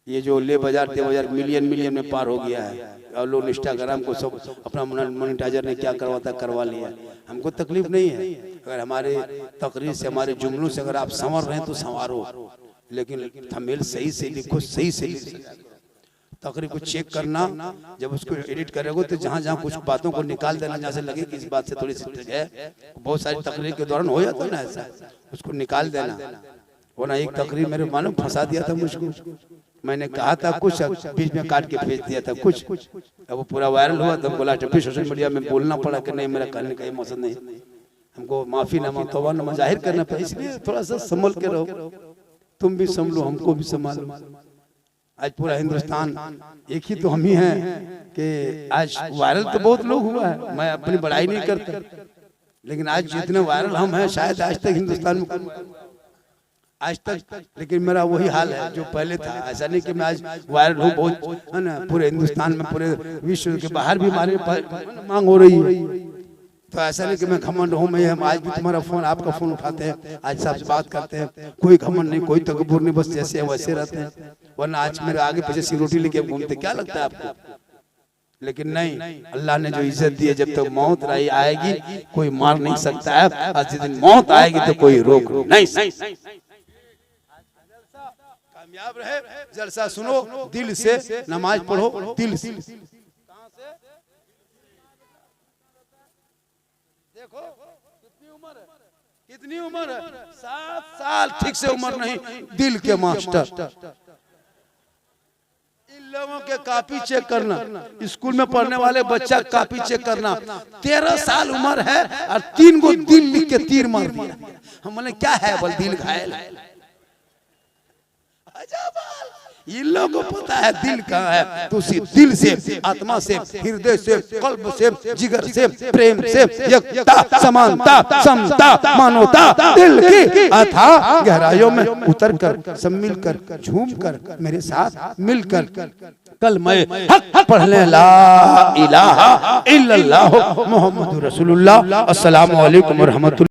ये जो ले बाजार 1000 मिलियन में पार हो गया है, और लोग इंस्टाग्राम को सब अपना मोनेटाइजर ने क्या करवाता करवा लिया। हमको तकलीफ नहीं है, अगर हमारे तकरीर से, हमारे जुमलों से अगर आप संवर रहे हैं तो संवारो, लेकिन थंबनेल सही से लिखो, सही से तकरीर को चेक करना। जब उसको एडिट करोगे तो जहाँ जहाँ कुछ बातों को निकाल देना, जहाँ से लगे कि इस बात से थोड़ी सी है, बहुत सारी तकरीर के दौरान हो जाता है ना ऐसा, उसको निकाल देना। वरना एक तकरीर मेरे मानो फंसा दिया था मुझको, मैंने कहा था कुछ, बीच में काट के भेज दिया था कुछ, अब वो पूरा वायरल हुआ, तब बोला फिर सोशल मीडिया में बोलना पड़ा कि नहीं, मेरा करने का ये मकसद नहीं, हमको माफी नामा तौबा नामा जाहिर करना पड़ा, इसलिए थोड़ा सा संभल के रहो, तुम भी संभलो, हमको भी संभालो। आज पूरा हिंदुस्तान एक ही तो हम ही हैं कि आज वायरल तो बहुत लोग हुआ है, मैं अपनी बड़ाई नहीं करता, लेकिन आज जितने वायरल हम हैं शायद आज तक हिंदुस्तान में आज तक, लेकिन मेरा वही हाल है जो पहले था। ऐसा नहीं कि मैं आज वायरल हूँ बहुत, है ना, पूरे हिंदुस्तान में, पूरे विश्व के बाहर भी हमारे मांग हो रही है, तो ऐसा नहीं कि मैं घमंड हूँ। मैं हम आज भी तुम्हारा फोन, आपका फोन उठाते हैं, आज सबसे बात करते हैं, कोई घमंड नहीं, कोई तकब्बुर नहीं, बस जैसे वैसे रहते हैं। वरना आज मेरे आगे पीछे सिरोटी लेके घूमते, क्या लगता है आपको? लेकिन नहीं, अल्लाह ने जो इज्जत दी है, जब तक मौत रही आएगी कोई मार नहीं सकता है, आज जिस दिन मौत आएगी तो कोई रोक नहीं। कामयाब रहे, जलसा सुनो दिल से, नमाज पढ़ो दिल से। देखो कितनी उम्र है, 7 साल, ठीक से उम्र नहीं, दिल के मास्टर। इन लोगों के कॉपी चेक करना, स्कूल में पढ़ने वाले बच्चा कॉपी चेक करना, 13 साल उम्र है और 3 गो दिल लिख के तीर मार दिया। हम बोले क्या है, बोल दिल घायल है। इन लोगों को पता है दिल कहाँ है, तो उसी दिल से, आत्मा से, हृदय से, कल्ब से, जिगर से, प्रेम से, एकता, समानता, समता, मानवता, दिल की अथाह गहराइयों में उतर कर, सब मिलकर, झूम कर, मेरे साथ मिलकर कल मैं हक पढ़ ले, ला इलाहा इल्लल्लाह मुहम्मदुर रसूलुल्लाह। अस्सलामु अलैकुम व रहमतुल्लाह।